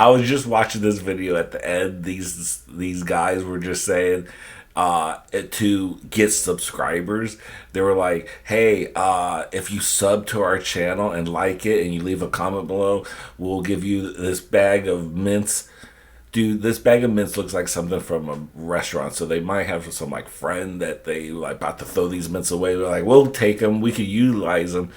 I was just watching this video at the end. These guys were just saying to get subscribers, they were like, hey, if you sub to our channel and like it and you leave a comment below, we'll give you this bag of mints. Dude, this bag of mints looks like something from a restaurant, so they might have some like friend that they like about to throw these mints away. They're like, we'll take them, we could utilize them,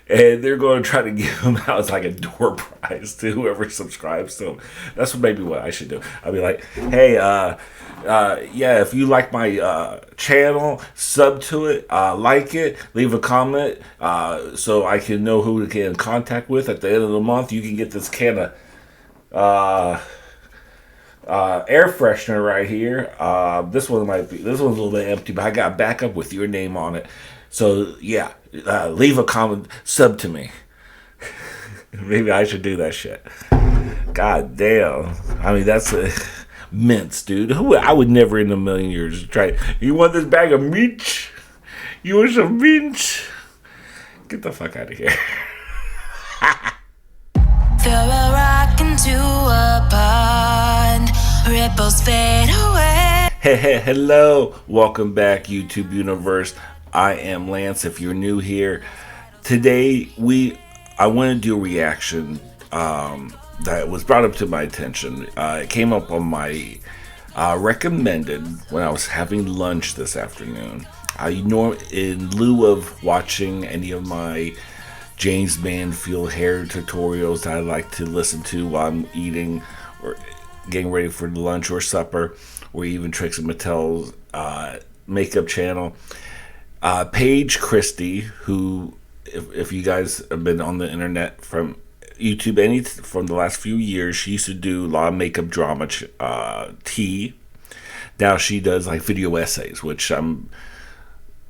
and they're going to try to give them out as like a door prize to whoever subscribes to them. That's maybe what I should do. I'll be like, hey, yeah, if you like my channel, sub to it, like it, leave a comment, so I can know who to get in contact with. At the end of the month, you can get this can of air freshener right here. This one's a little bit empty, but I got backup with your name on it. So yeah, leave a comment, sub to me. Maybe I should do that shit. God damn. I mean, that's a mints, dude. I would never in a million years try. You want this bag of meat? You want some mints? Get the fuck out of here. Throw a rock into a pond, ripples fade away. Hey, hello. Welcome back, YouTube universe. I am Lance. If you're new here, today I want to do a reaction that was brought up to my attention. It came up on my recommended when I was having lunch this afternoon. In lieu of watching any of my James Manfield hair tutorials that I like to listen to while I'm eating or getting ready for lunch or supper, or even Tricks and Mattel's makeup channel. Paige Christie, who, if you guys have been on the internet from YouTube from the last few years, she used to do a lot of makeup drama tea. Now she does like video essays, which I'm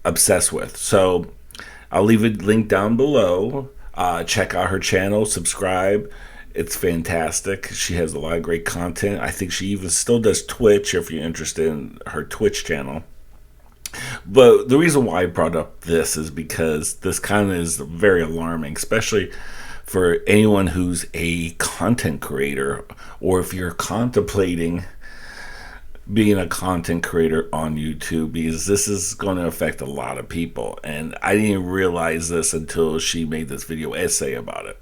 obsessed with. So I'll leave a link down below. Check out her channel, subscribe. It's fantastic. She has a lot of great content. I think she even still does Twitch if you're interested in her Twitch channel. But the reason why I brought up this is because this kind of is very alarming, especially for anyone who's a content creator, or if you're contemplating being a content creator on YouTube, because this is going to affect a lot of people. And I didn't realize this until she made this video essay about it.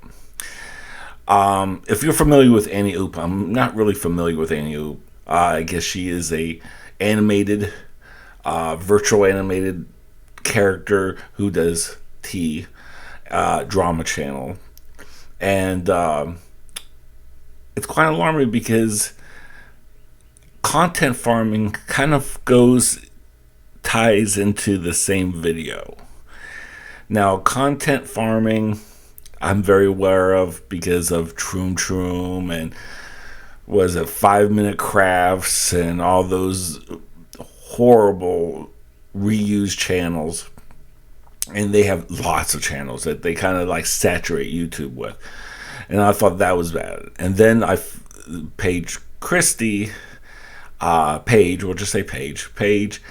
If you're familiar with Annie Oop, I'm not really familiar with Annie Oop. I guess she is a animated, virtual animated character who does tea, drama channel. And it's quite alarming because content farming kind of ties into the same video. Now, content farming, I'm very aware of because of Troom Troom and 5-Minute Crafts and all those horrible reused channels. And they have lots of channels that they kind of like saturate YouTube with. And I thought that was bad. And then Paige Christie, we'll just say Paige,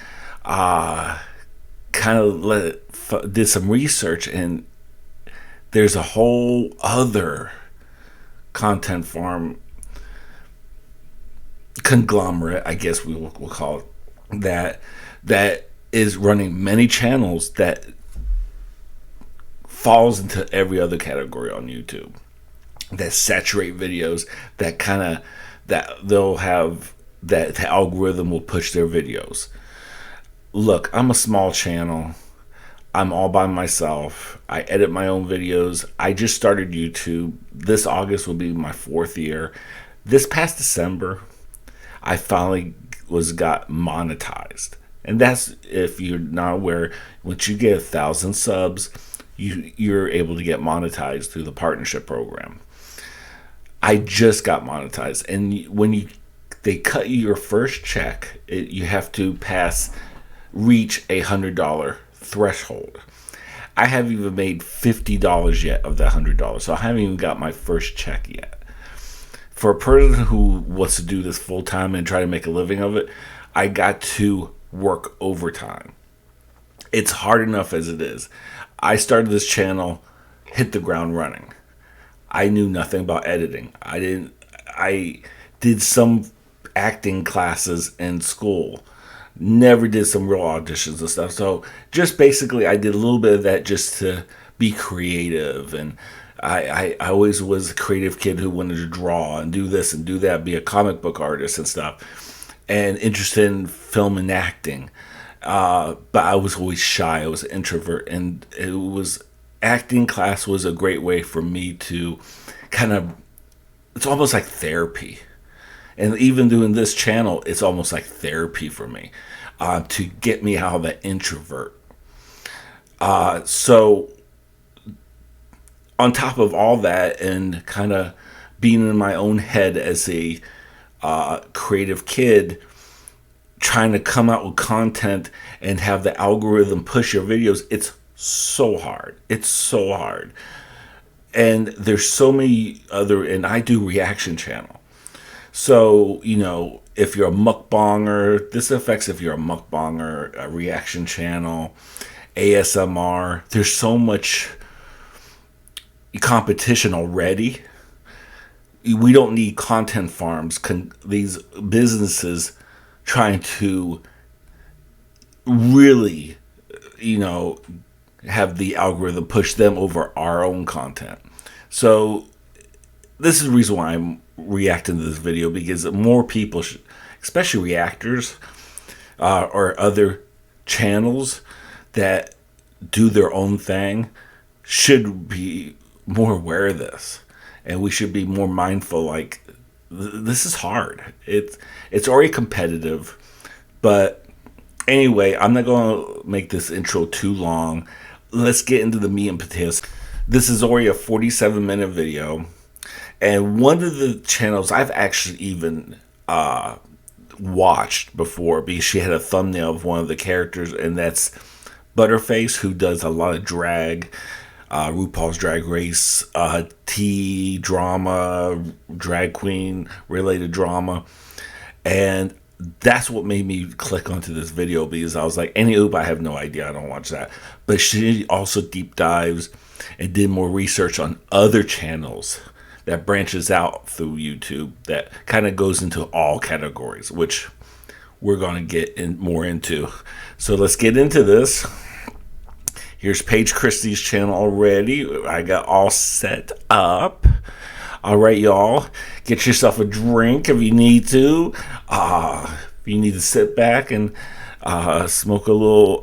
kind of did some research, and there's a whole other content farm conglomerate, I guess we'll call it, that is running many channels that falls into every other category on YouTube, that saturate videos, that they'll have, that the algorithm will push their videos. Look, I'm a small channel. I'm all by myself. I edit my own videos. I just started YouTube. This August will be my 4th year. This past December, I finally got monetized. And that's, if you're not aware, once you get 1,000 subs, you're able to get monetized through the partnership program. I just got monetized, and when they cut you your first check, you have to reach $100 threshold. I haven't even made $50 yet of that $100, so I haven't even got my first check yet. For a person who wants to do this full time and try to make a living of it, I got to work overtime. It's hard enough as it is. I started this channel, hit the ground running. I knew nothing about editing. I did some acting classes in school. Never did some real auditions and stuff. So just basically I did a little bit of that just to be creative. And I always was a creative kid who wanted to draw and do this and do that, be a comic book artist and stuff, and interested in film and acting. But I was always shy. I was an introvert, and acting class was a great way for me to it's almost like therapy. And even doing this channel, it's almost like therapy for me, to get me out of that introvert. So on top of all that, and kind of being in my own head as a creative kid, trying to come out with content and have the algorithm push your videos, it's so hard. It's so hard. And there's so many and I do reaction channel. So, if you're a mukbanger, this affects if you're a mukbanger, a reaction channel, ASMR. There's so much competition already. We don't need content farms, these businesses trying to really, have the algorithm push them over our own content. So this is the reason why I'm reacting to this video, because more people, especially reactors or other channels that do their own thing, should be more aware of this. And we should be more mindful, like, this is hard. It's already competitive. But anyway, I'm not going to make this intro too long. Let's get into the meat and potatoes. This is already a 47-minute video. And one of the channels I've actually even watched before, because she had a thumbnail of one of the characters, and that's Butterface, who does a lot of drag, RuPaul's Drag Race, tea drama, drag queen related drama. And that's what made me click onto this video, because I was like, I have no idea, I don't watch that. But she also deep dives and did more research on other channels that branches out through YouTube, that kind of goes into all categories, which we're going to get more into. So let's get into this. Here's Paige Christie's channel already. I got all set up. All right, y'all. Get yourself a drink if you need to. If you need to sit back and smoke a little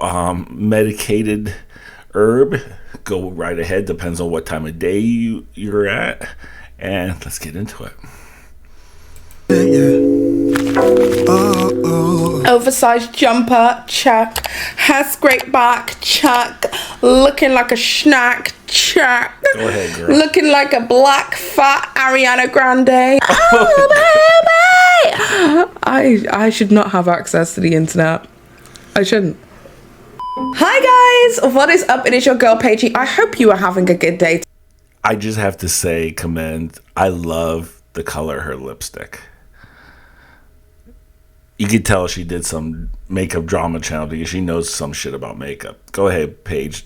medicated herb, go right ahead. Depends on what time of day you're at. And let's get into it. Oversized jumper, check. Hair scraped back, check. Looking like a snack, check. Go ahead, girl. Looking like a black fat Ariana Grande. Oh, baby! I should not have access to the internet. I shouldn't. Hi guys, what is up? It is your girl Paige. I hope you are having a good day. I just have to say, I love the color of her lipstick. You could tell she did some makeup drama channel, because she knows some shit about makeup. Go ahead, Paige.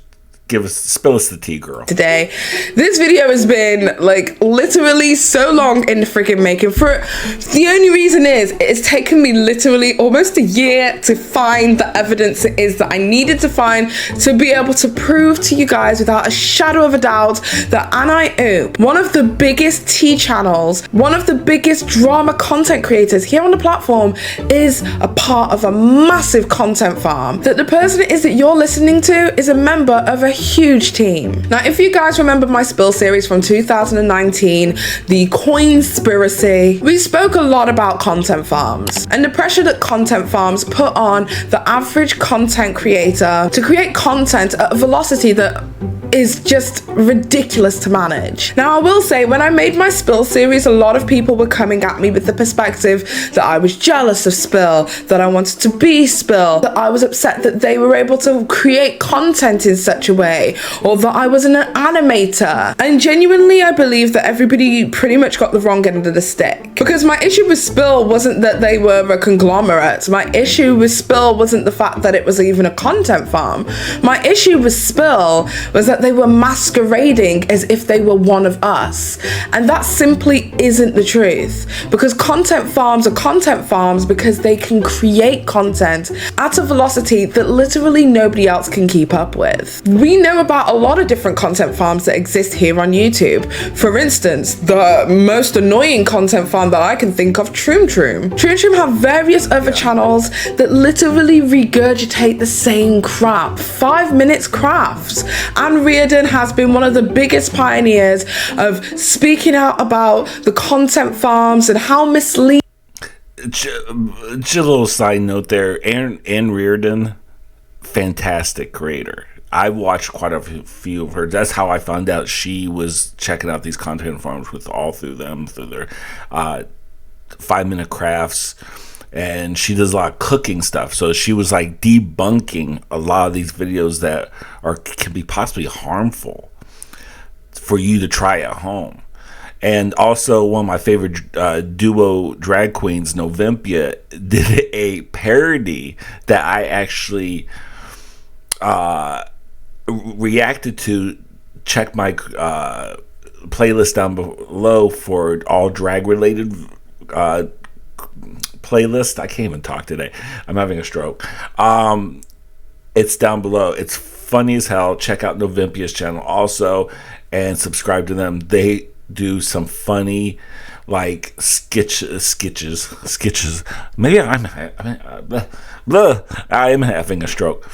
Spill us the tea, girl. Today, this video has been like literally so long in the freaking making. The only reason is it's taken me literally almost a year to find the evidence it is that I needed to find to be able to prove to you guys without a shadow of a doubt that Anai Oop, one of the biggest tea channels, one of the biggest drama content creators here on the platform, is a part of a massive content farm. That the person it is that you're listening to is a member of a huge team. Now, if you guys remember my spill series from 2019, the Coinspiracy, we spoke a lot about content farms and the pressure that content farms put on the average content creator to create content at a velocity that is just ridiculous to manage. Now, I will say, when I made my Spill series, a lot of people were coming at me with the perspective that I was jealous of Spill, that I wanted to be Spill, that I was upset that they were able to create content in such a way, or that I was an animator. And genuinely, I believe that everybody pretty much got the wrong end of the stick. Because my issue with Spill wasn't that they were a conglomerate. My issue with Spill wasn't the fact that it was even a content farm. My issue with Spill was that they were masquerading as if they were one of us. And that simply isn't the truth. Because content farms are content farms because they can create content at a velocity that literally nobody else can keep up with. We know about a lot of different content farms that exist here on YouTube. For instance, the most annoying content farm that I can think of, Troom Troom. Troom Troom have various other channels that literally regurgitate the same crap. 5 minutes crafts. Anne Reardon has been one of the biggest pioneers of speaking out about the content farms and how misleading. Just a little side note there. Anne Reardon, fantastic creator. I watched quite a few of her. That's how I found out she was checking out these content farms through their 5 minute crafts. And she does a lot of cooking stuff. So she was like debunking a lot of these videos that can be possibly harmful for you to try at home. And also one of my favorite duo drag queens, Novimpia, did a parody that I actually reacted to. Check my playlist down below for all drag related playlist. I can't even talk today. I'm having a stroke. It's down below. It's funny as hell. Check out Novimpia's channel also and subscribe to them. They do some funny like sketches. Maybe I am having a stroke.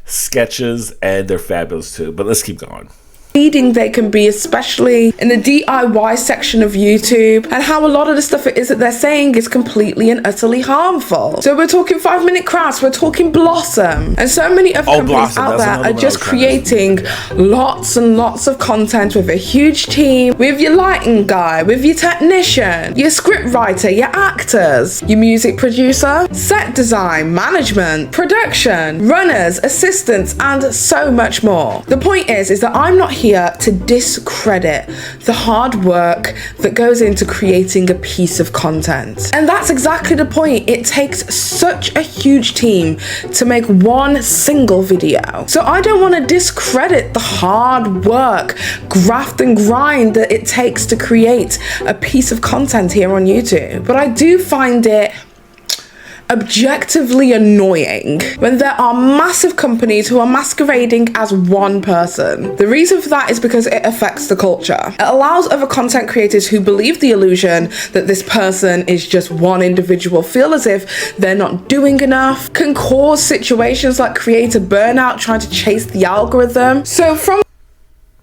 Sketches, and they're fabulous too. But let's keep going. They can be, especially in the DIY section of YouTube, and how a lot of the stuff it is that they're saying is completely and utterly harmful. So we're talking 5 minute crafts, we're talking Blossom, and so many other companies Blossom, out there are just creating lots and lots of content with a huge team, with your lighting guy, with your technician, your script writer, your actors, your music producer, set design, management, production, runners, assistants, and so much more. The point is that I'm not here to discredit the hard work that goes into creating a piece of content. And that's exactly the point. It takes such a huge team to make one single video. So I don't want to discredit the hard work, graft and grind that it takes to create a piece of content here on YouTube. But I do find it objectively annoying when there are massive companies who are masquerading as one person. The reason for that is because it affects the culture. It allows other content creators who believe the illusion that this person is just one individual feel as if they're not doing enough, can cause situations like creator burnout trying to chase the algorithm. So from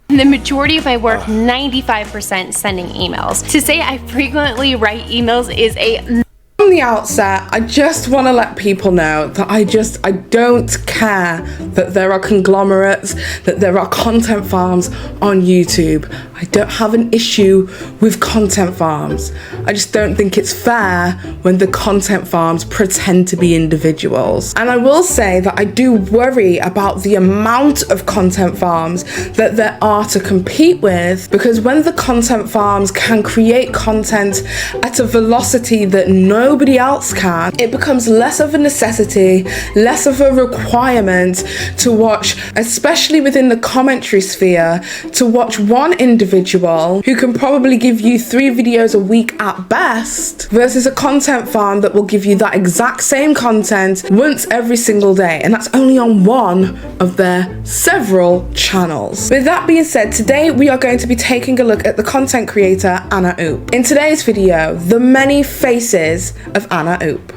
the majority of my work, 95% sending emails. To say I frequently write emails is a from the outset, I just want to let people know that I don't care that there are conglomerates, that there are content farms on YouTube. I don't have an issue with content farms. I just don't think it's fair when the content farms pretend to be individuals. And I will say that I do worry about the amount of content farms that there are to compete with, because when the content farms can create content at a velocity that nobody else can, it becomes less of a necessity, less of a requirement to watch, especially within the commentary sphere, to watch one individual who can probably give you 3 videos a week at best, versus a content farm that will give you that exact same content once every single day, and that's only on one of their several channels. With that being said, today we are going to be taking a look at the content creator Anna Oop. In today's video, the many faces of Anna Oop.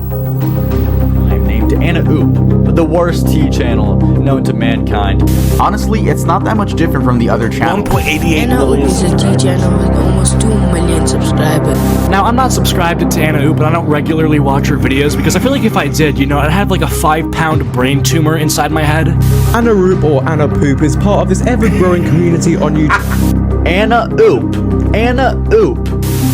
I'm named Anna Oop, but the worst tea channel known to mankind. Honestly, it's not that much different from the other channels. 1.88 Anna Oop million. is a tea channel with almost 2 million subscribers. Now, I'm not subscribed to Anna Oop, and I don't regularly watch her videos because I feel like if I did, you know, I'd have like a 5-pound brain tumor inside my head. Anna Oop or Anna Poop is part of this ever-growing community on YouTube. Anna Oop. Anna Oop.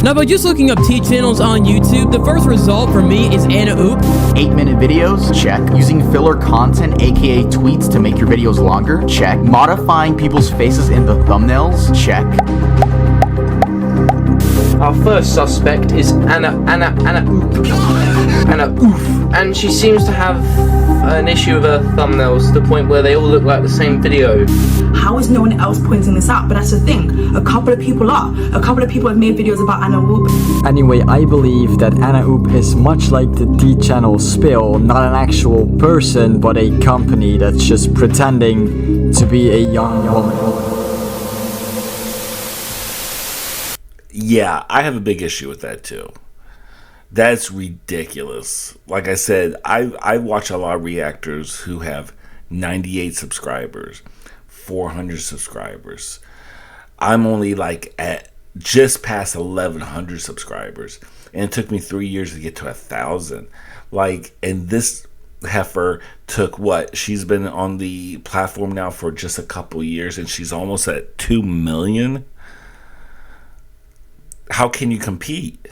Now, by just looking up tea channels on YouTube, the first result for me is Anna Oop. 8-minute videos? Check. Using filler content, aka tweets, to make your videos longer? Check. Modifying people's faces in the thumbnails? Check. Our first suspect is Anna Oof, and she seems to have an issue with her thumbnails to the point where they all look like the same video. How is no one else pointing this out? But that's the thing. A couple of people are. A couple of people have made videos about Anna Oop. Anyway, I believe that Anna Oop is much like the T-channel Spill, not an actual person, but a company that's just pretending to be a young woman. Yeah, I have a big issue with that too. That's ridiculous. Like I said, I watch a lot of reactors who have 98 subscribers, 400 subscribers. I'm only like at just past 1,100 subscribers, and it took me 3 years to get to 1,000. Like, and this heifer took what? She's been on the platform now for just a couple years, and she's almost at 2 million. How can you compete?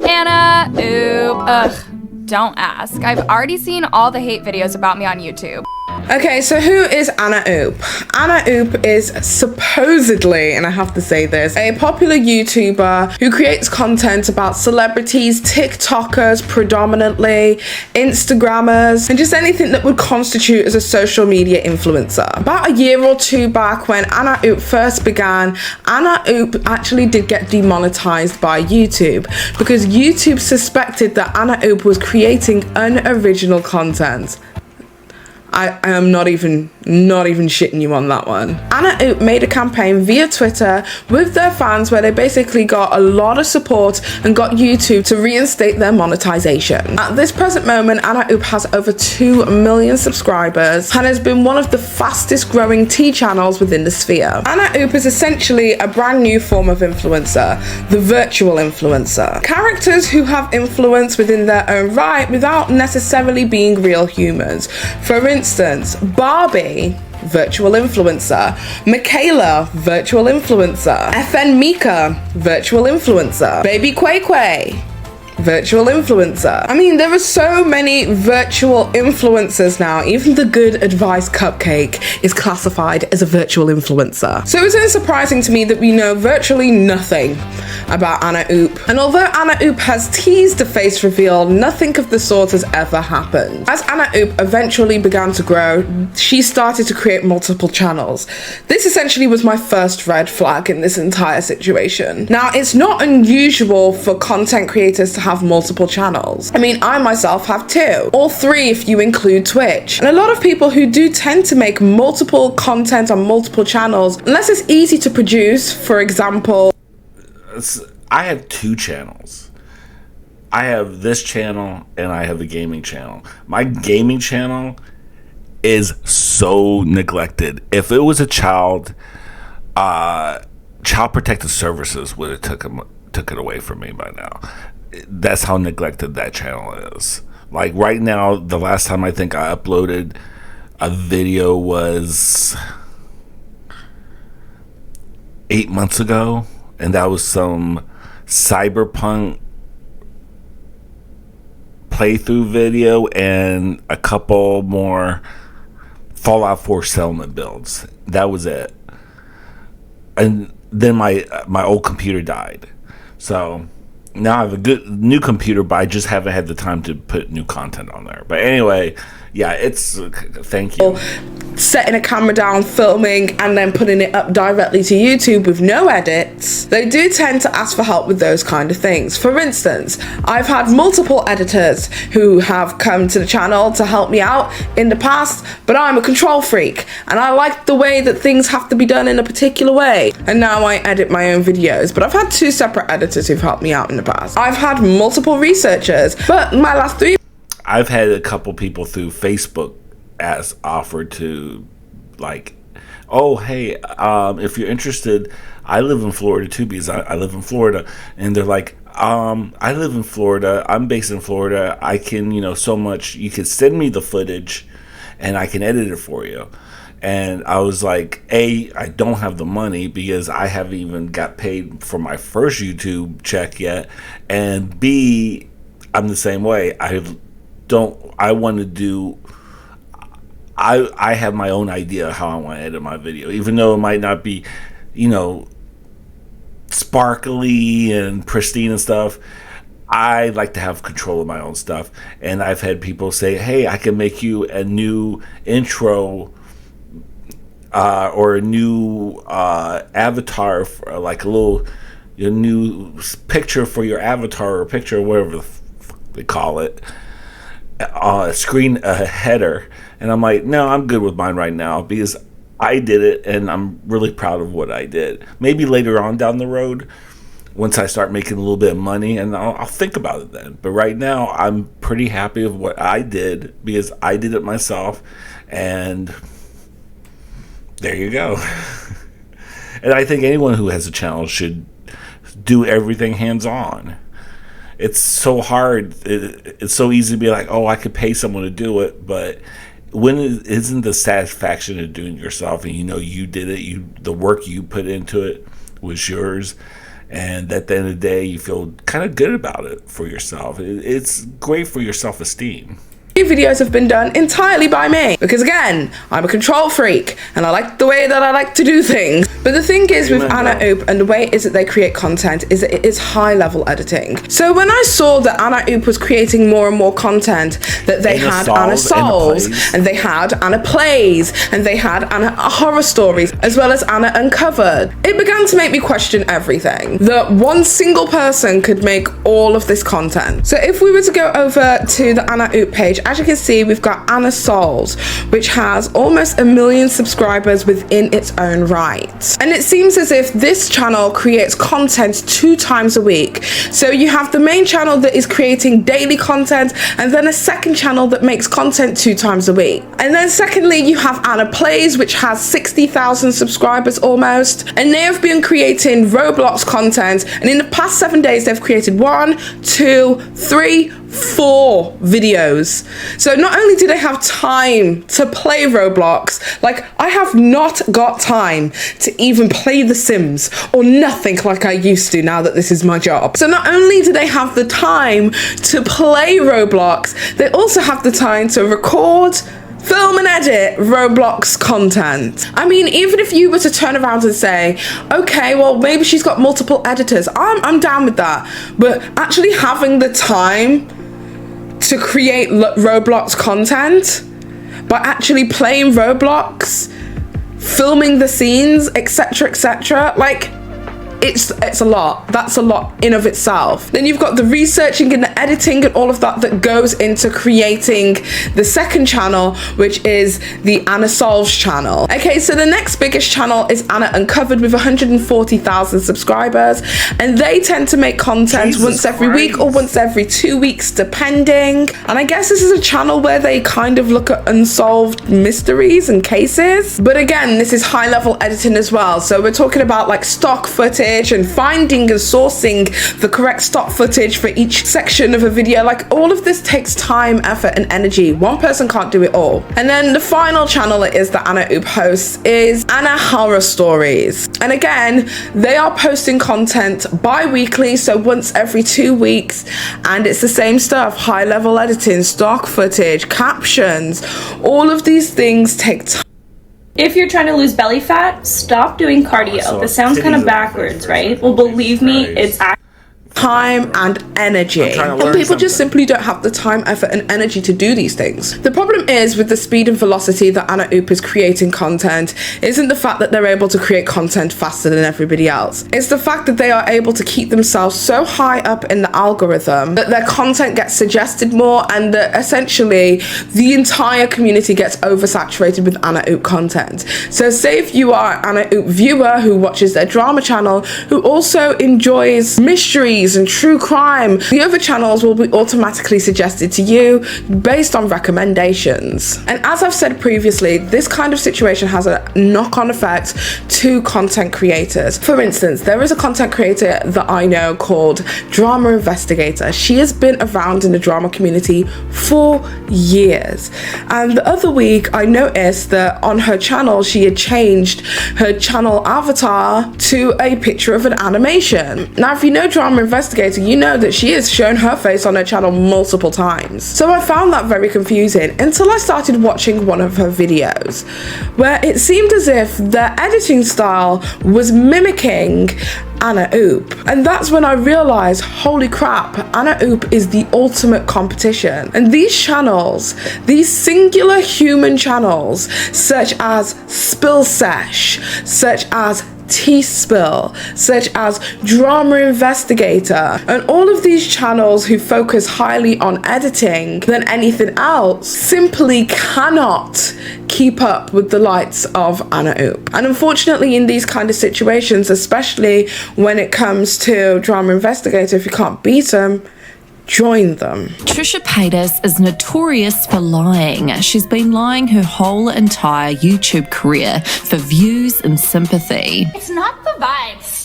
Anna, oop, ugh, don't ask. I've already seen all the hate videos about me on YouTube. Okay, so who is Anna Oop? Anna Oop is supposedly, and I have to say this, a popular YouTuber who creates content about celebrities, TikTokers predominantly, Instagrammers, and just anything that would constitute as a social media influencer. About a year or two back when Anna Oop first began, Anna Oop actually did get demonetized by YouTube because YouTube suspected that Anna Oop was creating unoriginal content. I am not even shitting you on that one. Anna Oop made a campaign via Twitter with their fans where they basically got a lot of support and got YouTube to reinstate their monetization. At this present moment, Anna Oop has over 2 million subscribers and has been one of the fastest growing T channels within the sphere. Anna Oop is essentially a brand new form of influencer, the virtual influencer. Characters who have influence within their own right without necessarily being real humans. For instance, Barbie, virtual influencer. Michaela, virtual influencer. FN Mika, virtual influencer. Baby Quay Quay, virtual influencer. I mean, there are so many virtual influencers now. Even the Good Advice Cupcake is classified as a virtual influencer. So it's unsurprising to me that we know virtually nothing about Anna Oop. And although Anna Oop has teased a face reveal, nothing of the sort has ever happened. As Anna Oop eventually began to grow, she started to create multiple channels. This essentially was my first red flag in this entire situation. Now, it's not unusual for content creators to have multiple channels. I mean, I myself have 2, or 3 if you include Twitch. And a lot of people who do tend to make multiple content on multiple channels, unless it's easy to produce, for example, I have 2 channels. I have this channel and I have a gaming channel. My gaming channel is so neglected. If it was a child protective services would have took it away from me by now. That's how neglected that channel is. Like right now, the last time I think I uploaded a video was 8 months ago, and that was some Cyberpunk playthrough video and a couple more Fallout 4 settlement builds. That was it. And then my old computer died. So now I have a good new computer, but I just haven't had the time to put new content on there. But anyway, yeah, it's thank you. Setting a camera down, filming, and then putting it up directly to YouTube with no edits, they do tend to ask for help with those kind of things. For instance, I've had multiple editors who have come to the channel to help me out in the past, but I'm a control freak and I like the way that things have to be done in a particular way, and now I edit my own videos. But I've had 2 separate editors who've helped me out in the past. I've had multiple researchers, but my last 3, I've had a couple people through Facebook as offered to, like, oh hey, if you're interested, I live in Florida too, because I live in Florida, and they're like, I live in Florida, I'm based in Florida, I can, so much, you can send me the footage and I can edit it for you. And I was like, A, I don't have the money because I haven't even got paid for my first YouTube check yet, and B, I'm the same way. I want to do I have my own idea how I want to edit my video, even though it might not be, you know, sparkly and pristine and stuff. I like to have control of my own stuff, and I've had people say, hey, I can make you a new intro or a new avatar, for, like a little new picture for your avatar, or picture, whatever they call it, a header. And I'm like, no, I'm good with mine right now, because I did it and I'm really proud of what I did. Maybe later on down the road, once I start making a little bit of money, and I'll think about it then. But right now, I'm pretty happy with what I did, because I did it myself, and there you go. And I think anyone who has a channel should do everything hands-on. It's so hard. It's so easy to be like, oh, I could pay someone to do it, but when isn't the satisfaction of doing it yourself, and you know you did it, the work you put into it was yours, and at the end of the day, you feel kind of good about it for yourself. It's great for your self-esteem. Videos have been done entirely by me, because again, I'm a control freak and I like the way that I like to do things. But the thing is with Anna Oop and the way it is that they create content is that it is high level editing. So when I saw that Anna Oop was creating more and more content, that they had Anna Solves, and they had Anna Plays, and they had Anna Horror Stories, as well as Anna Uncovered, it began to make me question everything. That one single person could make all of this content. So if we were to go over to the Anna Oop page, as you can see, we've got Anna Solves, which has almost 1 million subscribers within its own right. And it seems as if this channel creates content 2 times a week. So you have the main channel that is creating daily content, and then a second channel that makes content 2 times a week. And then secondly, you have Anna Plays, which has 60,000 subscribers almost, and they have been creating Roblox content, and in the past 7 days they've created 1, 2, 3, 4 videos. So not only do they have time to play Roblox, like I have not got time to even play The Sims or nothing like I used to now that this is my job. So not only do they have the time to play Roblox, they also have the time to record, film and edit Roblox content. I mean, even if you were to turn around and say, okay, well, maybe she's got multiple editors, I'm down with that. But actually having the time to create Roblox content by actually playing Roblox, filming the scenes, etc., like it's a lot. That's a lot in of itself. Then you've got the researching and the editing and all of that goes into creating the second channel, which is the Anna Solves channel. Okay, so the next biggest channel is Anna Uncovered with 140,000 subscribers, and they tend to make content once every week or once every 2 weeks depending. And I guess this is a channel where they kind of look at unsolved mysteries and cases, but again, this is high level editing as well. So we're talking about like stock footage and finding and sourcing the correct stock footage for each section of a video. Like all of this takes time, effort and energy. One person can't do it all. And then the final channel it is that Anna Oop hosts is Anna Horror Stories. And again, they are posting content bi-weekly, so once every 2 weeks, and it's the same stuff: high level editing, stock footage, captions. All of these things take time. If you're trying to lose belly fat, stop doing cardio. This sounds kind of backwards, right? Well, believe me, it's actually time and energy, and people just simply don't have the time, effort and energy to do these things. The problem is with the speed and velocity that Anna Oop is creating content isn't the fact that they're able to create content faster than everybody else. It's the fact that they are able to keep themselves so high up in the algorithm that their content gets suggested more, and that essentially the entire community gets oversaturated with Anna Oop content. So say if you are an Anna Oop viewer who watches their drama channel, who also enjoys mysteries and true crime, the other channels will be automatically suggested to you based on recommendations. And as I've said previously, this kind of situation has a knock-on effect to content creators. For instance, there is a content creator that I know called Drama Investigator. She has been around in the drama community for years, and the other week I noticed that on her channel she had changed her channel avatar to a picture of an animation. Now if you know Drama Investigator, Investigator, you know that she has shown her face on her channel multiple times. So I found that very confusing until I started watching one of her videos, where it seemed as if the editing style was mimicking Anna Oop. And that's when I realized, holy crap, Anna Oop is the ultimate competition. And these channels, these singular human channels, such as Spill Sesh, such as T-Spill, such as Drama Investigator, and all of these channels who focus highly on editing than anything else, simply cannot keep up with the likes of Anna Oop. And unfortunately, in these kind of situations, especially when it comes to Drama Investigator, if you can't beat them, join them. Trisha Paytas is notorious for lying. She's been lying her whole entire YouTube career for views and sympathy. It's not the vibes.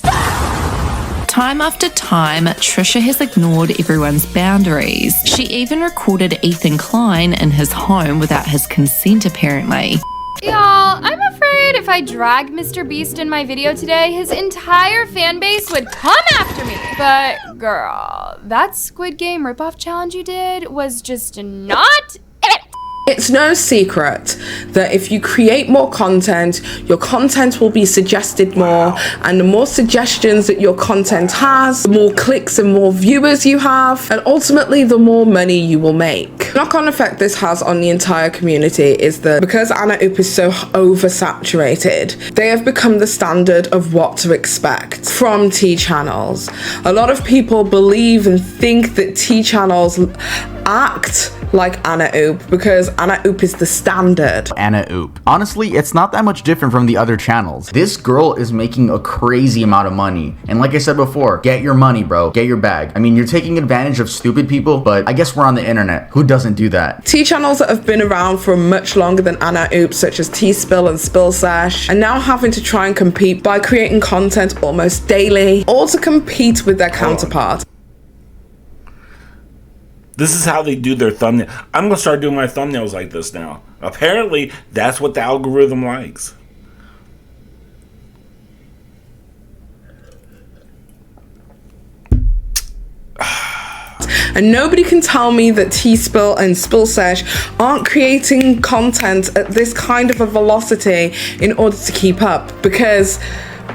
Time after time, Trisha has ignored everyone's boundaries. She even recorded Ethan Klein in his home without his consent, apparently. Y'all, I'm afraid if I drag Mr. Beast in my video today, his entire fan base would come after me. But girl, that Squid Game ripoff challenge you did was just not it. It's no secret that if you create more content, your content will be suggested more, and the more suggestions that your content has, the more clicks and more viewers you have, and ultimately the more money you will make. The knock-on effect this has on the entire community is that because Anna Oop is so oversaturated, they have become the standard of what to expect from T channels. A lot of people believe and think that T channels act like Anna Oop because Anna Oop is the standard. Anna Oop. Honestly, it's not that much different from the other channels. This girl is making a crazy amount of money. And like I said before, get your money, bro. Get your bag. I mean, you're taking advantage of stupid people, but I guess we're on the internet. Who doesn't do that? T channels that have been around for much longer than Anna Oop, such as T-Spill and Spill Sesh, are now having to try and compete by creating content almost daily, all to compete with their counterparts. This is how they do their thumbnail. I'm going to start doing my thumbnails like this now. Apparently, that's what the algorithm likes. And nobody can tell me that T-Spill and Spill Sesh aren't creating content at this kind of a velocity in order to keep up, because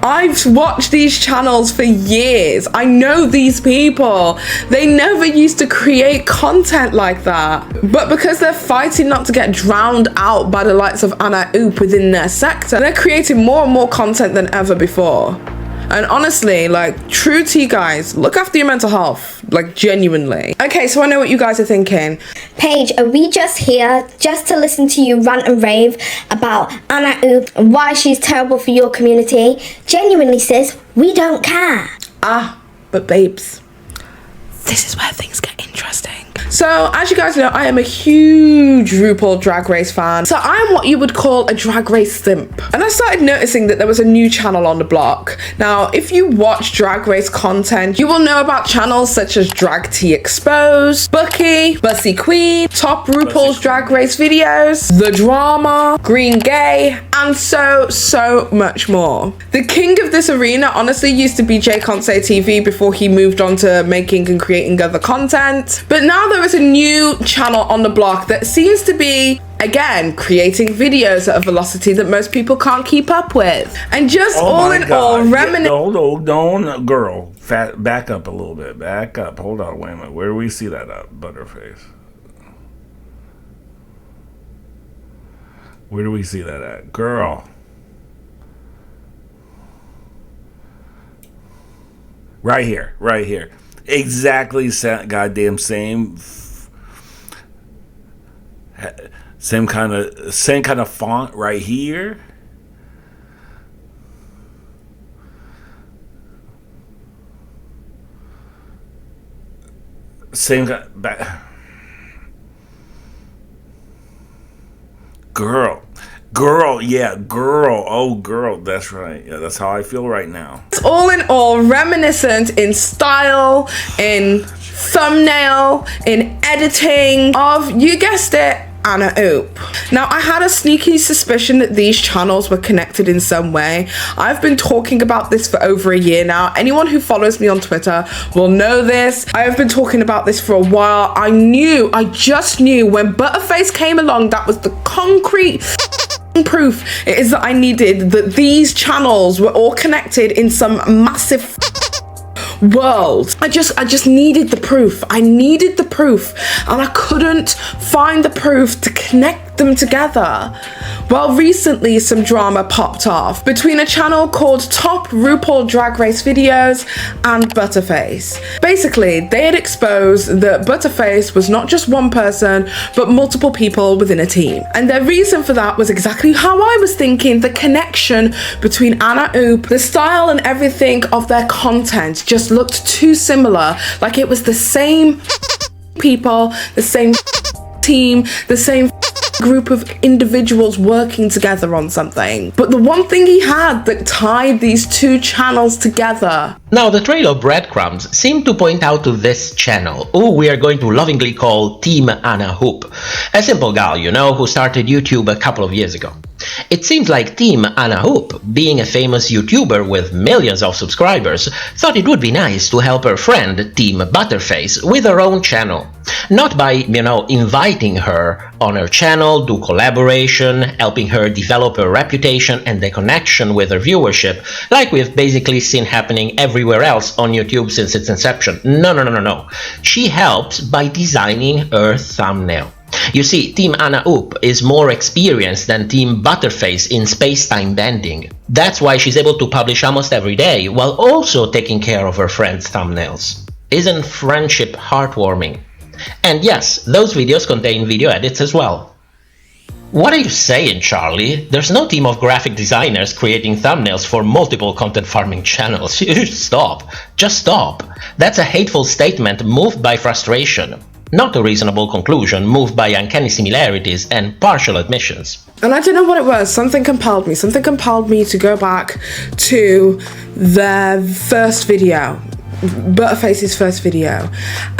I've watched these channels for years. I know these people. They never used to create content like that. But because they're fighting not to get drowned out by the likes of Anna Oop within their sector, they're creating more and more content than ever before. And honestly, like, true T guys, look after your mental health, like, genuinely. Okay, so I know what you guys are thinking. Paige, are we just here just to listen to you rant and rave about Anna Oop and why she's terrible for your community? Genuinely, sis, we don't care. Ah, but babes, this is where things get interesting. So, as you guys know, I am a huge RuPaul Drag Race fan. So I am what you would call a Drag Race simp. And I started noticing that there was a new channel on the block. Now, if you watch Drag Race content, you will know about channels such as Drag Tea Exposed, Bucky, Bussy Queen, Top RuPaul's Drag Race videos, The Drama, Green Gay, and so much more. The king of this arena honestly used to be Jay Can't Say TV before he moved on to making and creating other content. But now there is a new channel on the block that seems to be, again, creating videos at a velocity that most people can't keep up with. And just all in all, Don't, girl. Back up a little bit. Back up. Hold on, wait a minute. Where do we see that at, Butterface? Where do we see that at? Girl. Right here. Right here. Exactly, goddamn same kind of font right here. Same back. Girl, yeah, girl. Oh, girl, that's right. Yeah, that's how I feel right now. It's all in all reminiscent in style, in thumbnail, in editing of, you guessed it, Anna Oop. Now, I had a sneaky suspicion that these channels were connected in some way. I've been talking about this for over a year now. Anyone who follows me on Twitter will know this. I have been talking about this for a while. I just knew when Butterface came along, that was the concrete proof it is that I needed, that these channels were all connected in some massive world. I just needed the proof. I needed the proof, and I couldn't find the proof to connect them together. Well, recently some drama popped off between a channel called Top RuPaul Drag Race Videos and Butterface. Basically, they had exposed that Butterface was not just one person, but multiple people within a team. And their reason for that was exactly how I was thinking. The connection between Anna Oop, the style and everything of their content just looked too similar. Like it was the same people, the same team, the same group of individuals working together on something. But the one thing he had that tied these two channels together. Now, the trail of breadcrumbs seemed to point out to this channel, who we are going to lovingly call Team Anna Hoop, a simple gal, you know, who started YouTube a couple of years ago. It seems like Team Anna Hoop, being a famous YouTuber with millions of subscribers, thought it would be nice to help her friend Team Butterface with her own channel. Not by, you know, inviting her on her channel, do collaboration, helping her develop her reputation and the connection with her viewership, like we've basically seen happening everywhere else on YouTube since its inception. No. She helps by designing her thumbnail. You see, Team Anna Oop is more experienced than Team Butterface in space-time bending. That's why she's able to publish almost every day, while also taking care of her friends' thumbnails. Isn't friendship heartwarming? And yes, those videos contain video edits as well. What are you saying, Charlie? There's no team of graphic designers creating thumbnails for multiple content farming channels. You should stop. Just stop. That's a hateful statement moved by frustration. Not a reasonable conclusion moved by uncanny similarities and partial admissions. And I don't know what it was. Something compelled me. Something compelled me to go back to their first video. Butterface's first video,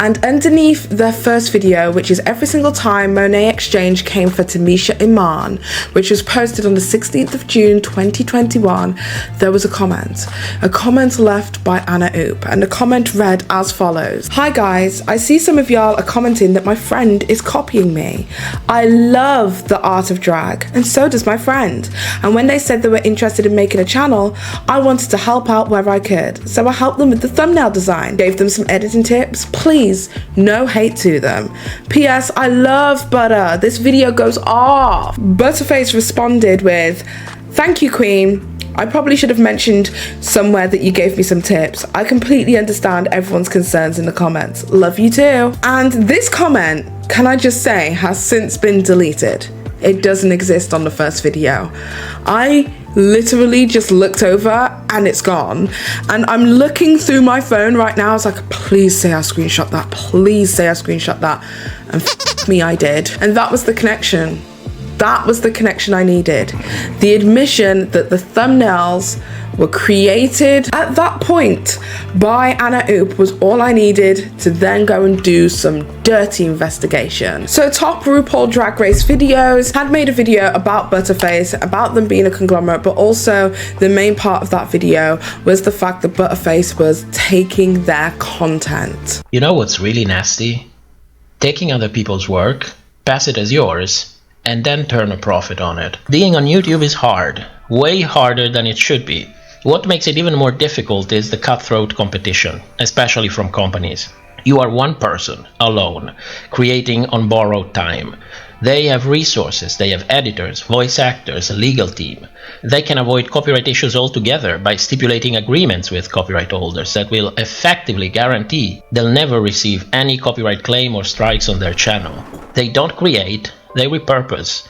and underneath their first video, which is every single time Monet Exchange came for Tamisha Iman, which was posted on the 16th of June 2021, there was a comment left by Anna Oop, and the comment read as follows: "Hi guys, I see some of y'all are commenting that my friend is copying me. I love the art of drag, and so does my friend, and when they said they were interested in making a channel, I wanted to help out where I could, so I helped them with the thumbnail design, gave them some editing tips. Please, no hate to them. P.S. I love butter. This video goes off." Butterface responded with, "Thank you, Queen. I probably should have mentioned somewhere that you gave me some tips. I completely understand everyone's concerns in the comments. Love you too." And this comment, can I just say, has since been deleted. It doesn't exist on the first video. I literally just looked over and it's gone, and I'm looking through my phone right now. I was like, please say I screenshot that, please say I screenshot that, and me, I did. And that was the connection. That was the connection I needed. The admission that the thumbnails were created at that point by Anna Oop was all I needed to then go and do some dirty investigation. So Top RuPaul Drag Race Videos had made a video about Butterface, about them being a conglomerate, but also the main part of that video was the fact that Butterface was taking their content. You know what's really nasty? Taking other people's work, pass it as yours, and then turn a profit on it. Being on YouTube is hard, way harder than it should be. What makes it even more difficult is the cutthroat competition, especially from companies. You are one person, alone, creating on borrowed time. They have resources, they have editors, voice actors, a legal team. They can avoid copyright issues altogether by stipulating agreements with copyright holders that will effectively guarantee they'll never receive any copyright claim or strikes on their channel. They don't create, they repurpose.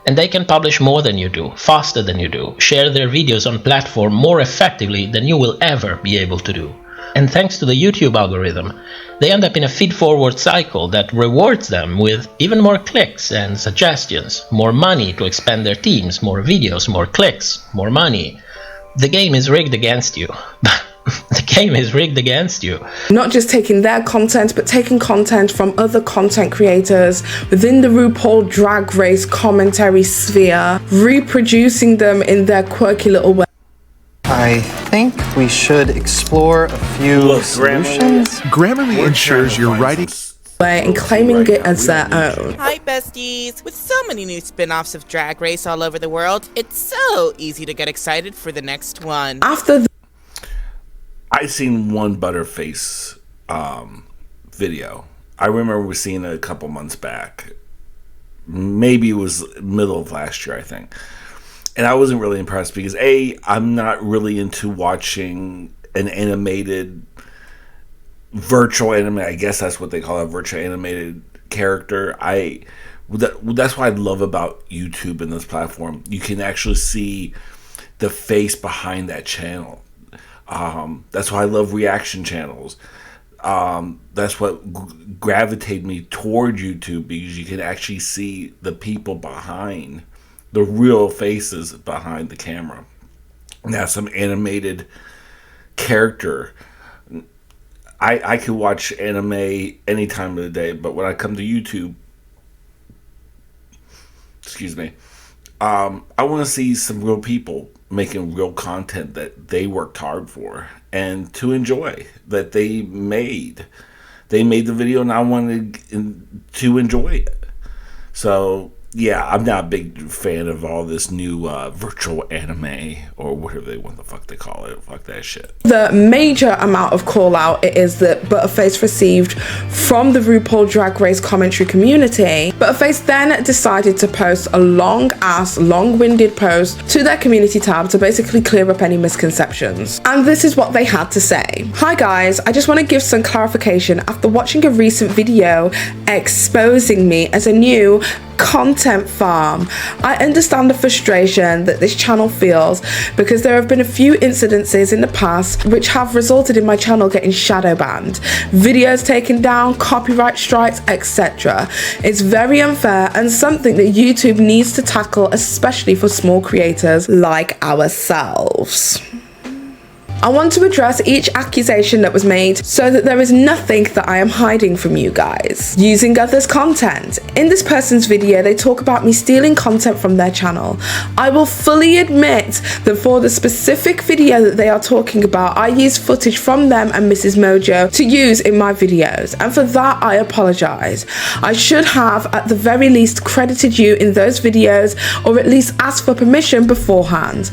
And they can publish more than you do, faster than you do, share their videos on platform more effectively than you will ever be able to do. And thanks to the YouTube algorithm, they end up in a feed-forward cycle that rewards them with even more clicks and suggestions, more money to expand their teams, more videos, more clicks, more money. The game is rigged against you, The game is rigged against you. Not just taking their content, but taking content from other content creators within the RuPaul Drag Race commentary sphere, reproducing them in their quirky little way. I think we should explore a few solutions. Grammarly ensures your writing and claiming it as their own. Hi besties! With so many new spin-offs of Drag Race all over the world, it's so easy to get excited for the next one. After I seen one Butterface video. I remember seeing it a couple months back. Maybe it was middle of last year, I think. And I wasn't really impressed because I'm not really into watching an animated virtual anime. I guess that's what they call a virtual animated character. That's what I love about YouTube and this platform. You can actually see the face behind that channel. That's why I love reaction channels. That's what gravitated me toward YouTube, because you can actually see the people behind, the real faces behind the camera. Now, some animated character. I could watch anime any time of the day, but when I come to YouTube, excuse me, I want to see some real people making real content that they worked hard for and to enjoy, that they made. They made the video and I wanted to enjoy it. So, yeah, I'm not a big fan of all this new virtual anime or whatever the fuck they call it. Fuck that shit. The major amount of call out it is that Butterface received from the RuPaul Drag Race commentary community. Butterface then decided to post a long-winded post to their community tab to basically clear up any misconceptions. And this is what they had to say. Hi guys, I just want to give some clarification after watching a recent video exposing me as a new content farm. I understand the frustration that this channel feels because there have been a few incidences in the past which have resulted in my channel getting shadow banned, videos taken down, copyright strikes, etc. It's very unfair and something that YouTube needs to tackle, especially for small creators like ourselves. I want to address each accusation that was made so that there is nothing that I am hiding from you guys. Using others' content. In this person's video, they talk about me stealing content from their channel. I will fully admit that for the specific video that they are talking about, I used footage from them and Mrs. Mojo to use in my videos, and for that I apologize. I should have at the very least credited you in those videos, or at least asked for permission beforehand.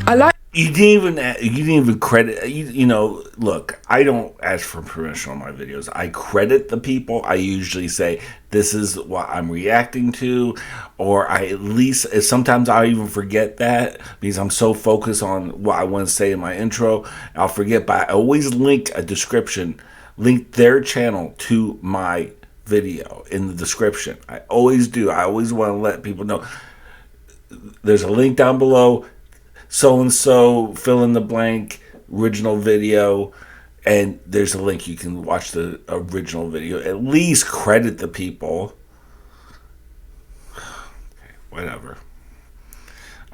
You didn't even credit, you know, look, I don't ask for permission on my videos. I credit the people. I usually say, this is what I'm reacting to, or I at least, sometimes I'll even forget that because I'm so focused on what I want to say in my intro. I'll forget, but I always link a description, link their channel to my video in the description. I always do. I always want to let people know there's a link down below. So-and-so, fill in the blank, original video, and there's a link. You can watch the original video. At least credit the people. Okay, whatever.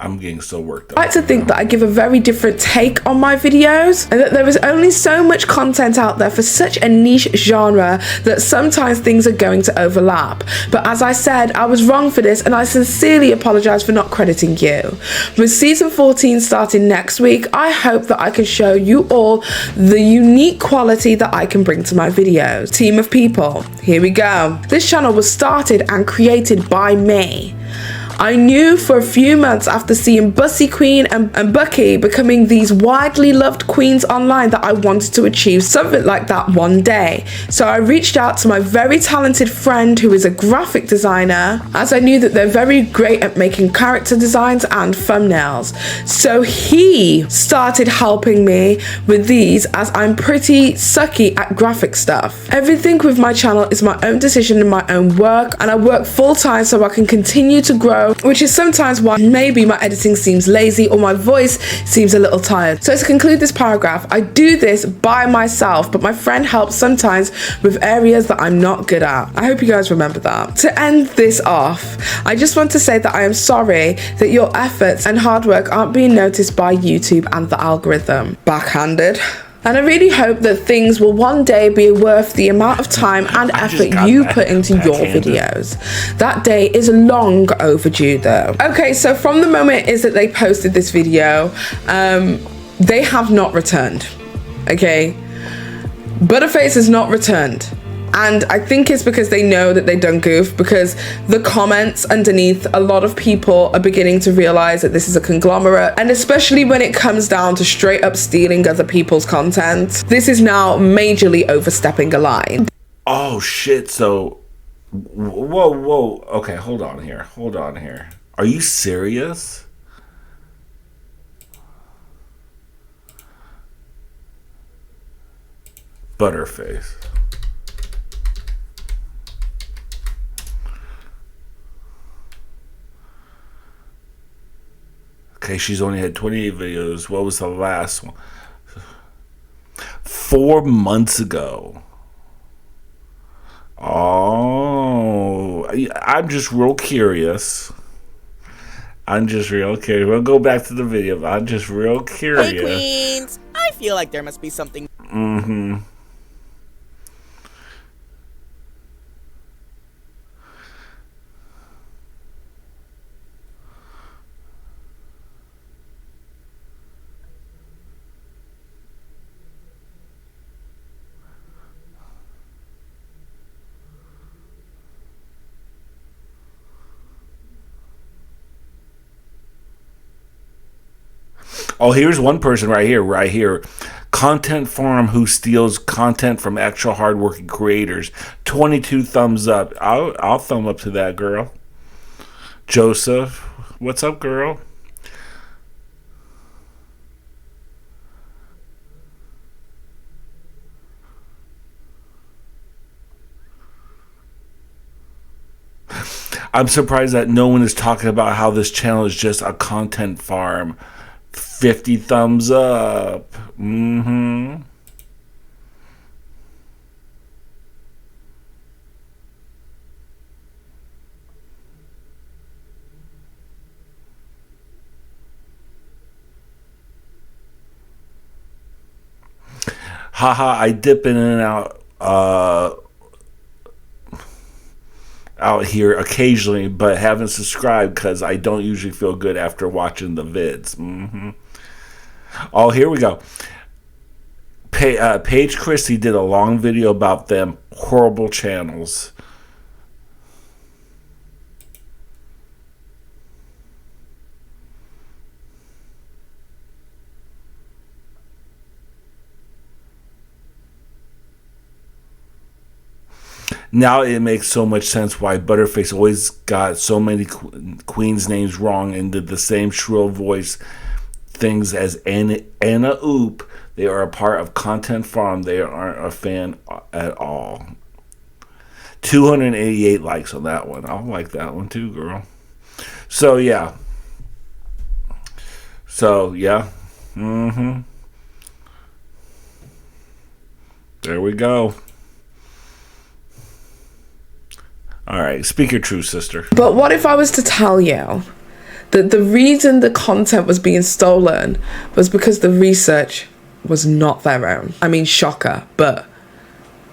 I'm getting so worked up. I like to think that I give a very different take on my videos, and that there is only so much content out there for such a niche genre that sometimes things are going to overlap. But as I said, I was wrong for this, and I sincerely apologize for not crediting you. With season 14 starting next week, I hope that I can show you all the unique quality that I can bring to my videos. Team of people, here we go. This channel was started and created by me. I knew for a few months after seeing Bussy Queen and Bucky becoming these widely loved queens online that I wanted to achieve something like that one day. So I reached out to my very talented friend who is a graphic designer, as I knew that they're very great at making character designs and thumbnails. So he started helping me with these, as I'm pretty sucky at graphic stuff. Everything with my channel is my own decision and my own work, and I work full time so I can continue to grow, which is sometimes why maybe my editing seems lazy or my voice seems a little tired. So to conclude this paragraph, I do this by myself, but my friend helps sometimes with areas that I'm not good at. I hope you guys remember that. To end this off, I just want to say that I am sorry that your efforts and hard work aren't being noticed by YouTube and the algorithm. Backhanded. And I really hope that things will one day be worth the amount of time and effort you put into your videos. That day is long overdue though. Okay, so from the moment is that they posted this video, they have not returned. Okay, Butterface has not returned. And I think it's because they know that they done goof, because the comments underneath, a lot of people are beginning to realize that this is a conglomerate. And especially when it comes down to straight up stealing other people's content, this is now majorly overstepping a line. Oh shit, so whoa, okay, hold on here. Are you serious? Butterface. Okay, she's only had 28 videos. What was the last one? 4 months ago. Oh, I'm just real curious. We'll go back to the video. I'm just real curious. Hey, Queens. I feel like there must be something. Mm-hmm. Oh, here's one person right here. Content farm who steals content from actual hardworking creators. 22 thumbs up. I'll thumb up to that, girl. Joseph, what's up, girl? I'm surprised that no one is talking about how this channel is just a content farm. 50 thumbs up. Mm-hmm. Haha, I dip in and out here occasionally, but haven't subscribed because I don't usually feel good after watching the vids. Mm-hmm. Oh, here we go. Paige Christie did a long video about them horrible channels. Now it makes so much sense why Butterface always got so many queens' names wrong and did the same shrill voice things as Anna Oop. They are a part of Content Farm. They aren't a fan at all. 288 likes on that one. I'll like that one too, girl. So yeah. Mm-hmm. There we go. All right, speak your truth, sister. But what if I was to tell you that the reason the content was being stolen was because the research was not their own? I mean, shocker, but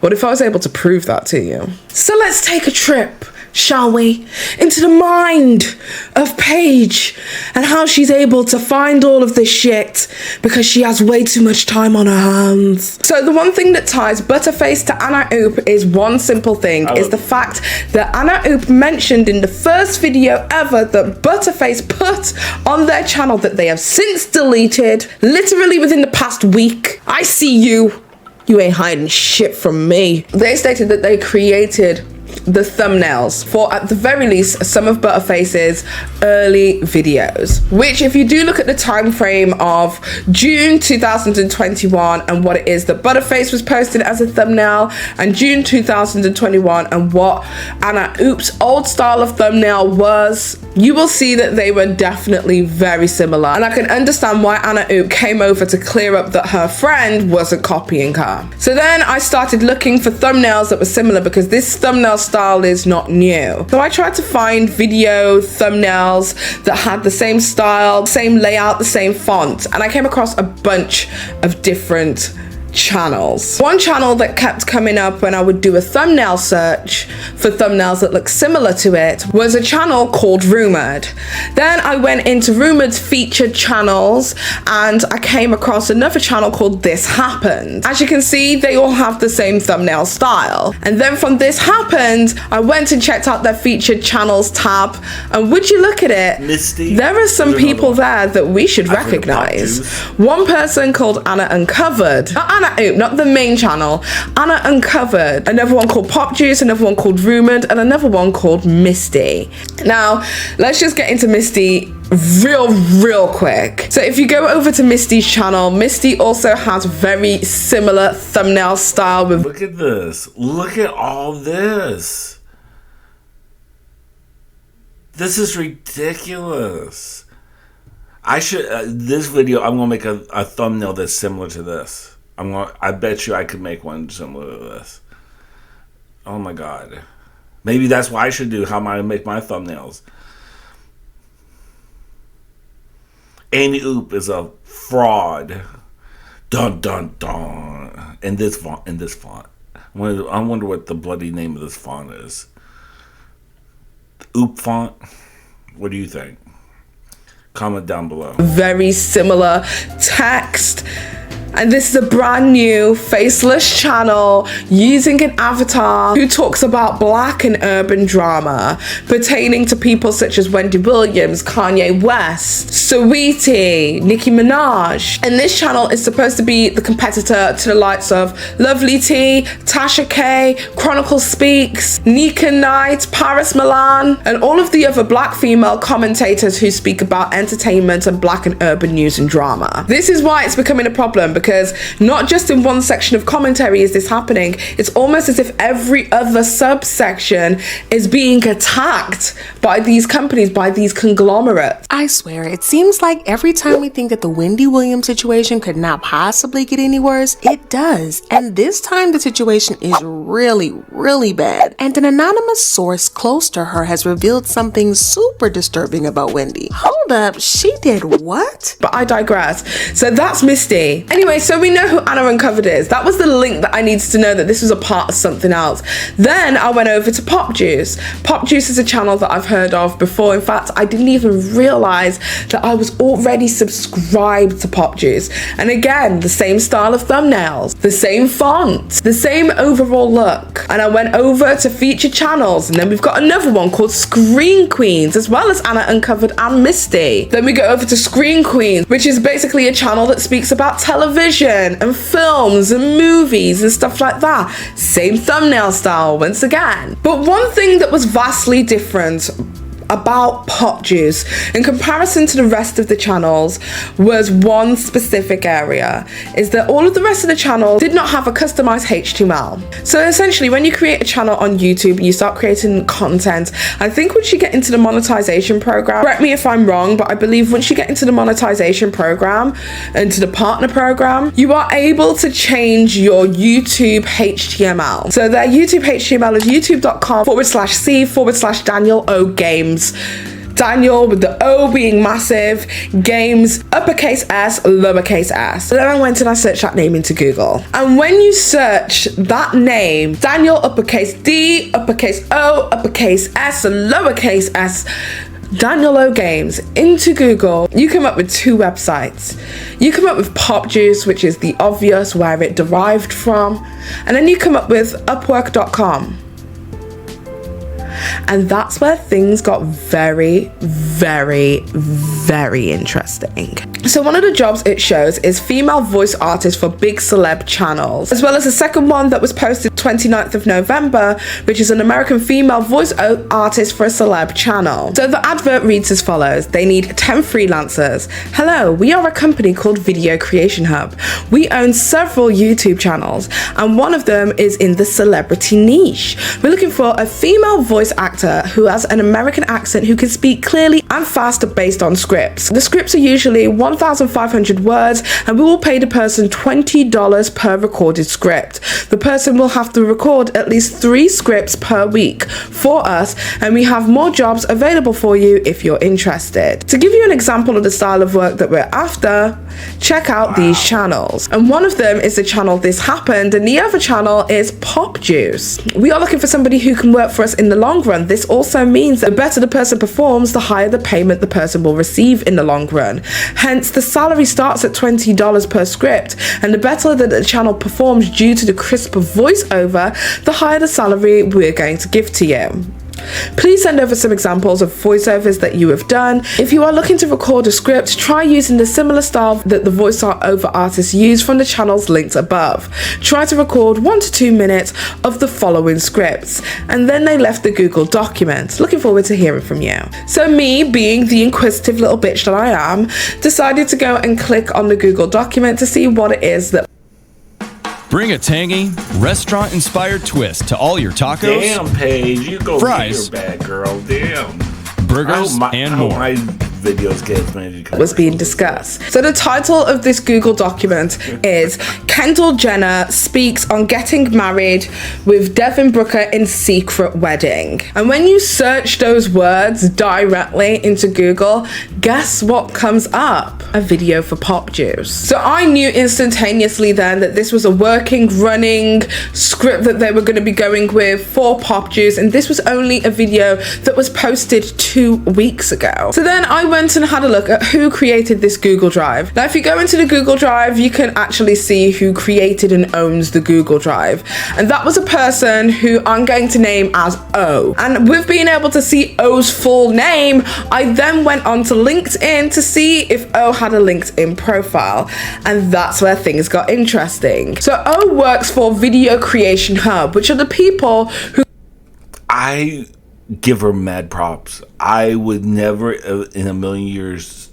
what if I was able to prove that to you? So let's take a trip, shall we, into the mind of Paige and how she's able to find all of this shit because she has way too much time on her hands. So the one thing that ties Butterface to Anna Oop is one simple thing, is the fact that Anna Oop mentioned in the first video ever that Butterface put on their channel that they have since deleted, literally within the past week. I see you. You ain't hiding shit from me. They stated that they created the thumbnails for, at the very least, some of Butterface's early videos, which if you do look at the time frame of June 2021 and what it is that Butterface was posted as a thumbnail, and June 2021 and what Anna Oop's old style of thumbnail was, you will see that they were definitely very similar. And I can understand why Anna Oop came over to clear up that her friend wasn't copying her. So then I started looking for thumbnails that were similar, because this thumbnail style is not new. So I tried to find video thumbnails that had the same style, same layout, the same font, and I came across a bunch of different channels. One channel that kept coming up when I would do a thumbnail search for thumbnails that look similar to it was a channel called Rumored. Then I went into Rumored's featured channels and I came across another channel called This Happened. As you can see, they all have the same thumbnail style. And then from This Happened, I went and checked out their featured channels tab, and would you look at it, Misty, there are some people there that we should recognize. One person called Anna Uncovered, not the main channel, Anna Uncovered, another one called Pop Juice, another one called Rumored, and another one called Misty. Now, let's just get into Misty real quick. So if you go over to Misty's channel, Misty also has very similar thumbnail style with— look at this. Look at all this. This is ridiculous. I should, this video, I'm gonna make a thumbnail that's similar to this. I bet you I could make one similar to this. Oh my God. Maybe that's what I should do, how I make my thumbnails. Annie Oop is a fraud. Dun dun dun. In this font. I wonder what the bloody name of this font is. Oop font? What do you think? Comment down below. Very similar text. And this is a brand new faceless channel using an avatar who talks about black and urban drama pertaining to people such as Wendy Williams, Kanye West, Saweetie, Nicki Minaj. And this channel is supposed to be the competitor to the likes of Lovely T, Tasha K, Chronicle Speaks, Nika Knight, Paris Milan, and all of the other black female commentators who speak about entertainment and black and urban news and drama. This is why it's becoming a problem, because not just in one section of commentary is this happening, it's almost as if every other subsection is being attacked by these companies, by these conglomerates. I swear, it seems like every time we think that the Wendy Williams situation could not possibly get any worse, it does. And this time the situation is really bad. And an anonymous source close to her has revealed something super disturbing about Wendy. Hold up, she did what? But I digress. So that's Misty. Anyway, so we know who Anna Uncovered is. That was the link that I needed to know that this was a part of something else. Then I went over to Pop Juice. Pop Juice is a channel that I've heard of before. In fact, I didn't even realize that I was already subscribed to Pop Juice. And again, the same style of thumbnails, the same font, the same overall look. And I went over to featured channels, and then we've got another one called Screen Queens, as well as Anna Uncovered and Misty. Then we go over to Screen Queens, which is basically a channel that speaks about television and films and movies and stuff like that. Same thumbnail style once again. But one thing that was vastly different about Pop Juice in comparison to the rest of the channels was one specific area, is that all of the rest of the channels did not have a customized HTML. So essentially, when you create a channel on YouTube and you start creating content, I think once you get into the monetization program, correct me if I'm wrong, but I believe once you get into the monetization program, into the partner program, you are able to change your YouTube HTML. So their YouTube HTML is youtube.com/c/Daniel O Games. Daniel with the O being massive, Games, uppercase S, lowercase s. So then I went and I searched that name into Google. And when you search that name, Daniel uppercase D, uppercase O, uppercase S, and lowercase s, Daniel O Games, into Google, you come up with two websites. You come up with Pop Juice, which is the obvious where it derived from, and then you come up with Upwork.com. And that's where things got very interesting. So one of the jobs it shows is female voice artist for big celeb channels, as well as a second one that was posted 29th of November, which is an American female voice artist for a celeb channel. So the advert reads as follows: they need 10 freelancers. Hello, we are a company called Video Creation Hub. We own several YouTube channels, and one of them is in the celebrity niche. We're looking for a female voice actor who has an American accent who can speak clearly and faster based on scripts. The scripts are usually 1,500 words, and we will pay the person $20 per recorded script. The person will have to record at least 3 scripts per week for us, and we have more jobs available for you if you're interested. To give you an example of the style of work that we're after, check out these channels. And one of them is the channel This Happened, and the other channel is Pop Juice. We are looking for somebody who can work for us in the long run. This also means that the better the person performs, the higher the payment the person will receive in the long run. Hence, the salary starts at $20 per script, and the better that the channel performs due to the crisper voiceover, the higher the salary we're going to give to you. Please send over some examples of voiceovers that you have done. If you are looking to record a script, try using the similar style that the voiceover artists use from the channels linked above. Try to record 1 to 2 minutes of the following scripts, and then they left the Google document. Looking forward to hearing from you. So me, being the inquisitive little bitch that I am, decided to go and click on the Google document to see what it is that Bring a tangy, restaurant-inspired twist to all your tacos. Damn, Paige, you go fries, get your bad girl. Damn. Burgers and more. My videos get as many as you can. Was being discussed. So the title of this Google document is Kendall Jenner speaks on getting married with Devin Booker in secret wedding. And when you search those words directly into Google, guess what comes up? A video for Pop Juice. So I knew instantaneously then that this was a working, running script that they were going to be going with for Pop Juice, and this was only a video that was posted 2 weeks ago. So then I went and had a look at who created this Google Drive. Now, if you go into the Google Drive, you can actually see who created and owns the Google Drive. And that was a person who I'm going to name as O. And with being able to see O's full name, I then went on to LinkedIn to see if O had a LinkedIn profile. And that's where things got interesting. So O works for Video Creation Hub, which are the people who... I give her mad props. I would never in a million years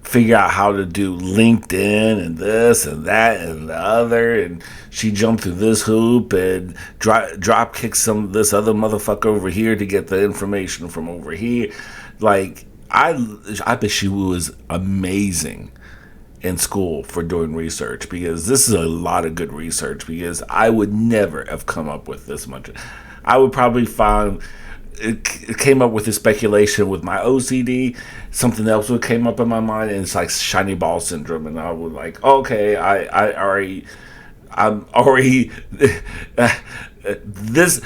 figure out how to do LinkedIn and this and that and the other, and she jumped through this hoop and drop kicked this other motherfucker over here to get the information from over here. Like, I bet she was amazing in school for doing research, because this is a lot of good research, because I would never have come up with this much. I would probably find it came up with this speculation with my OCD. Something else would came up in my mind, and it's like shiny ball syndrome, and I would like, okay, I'm already this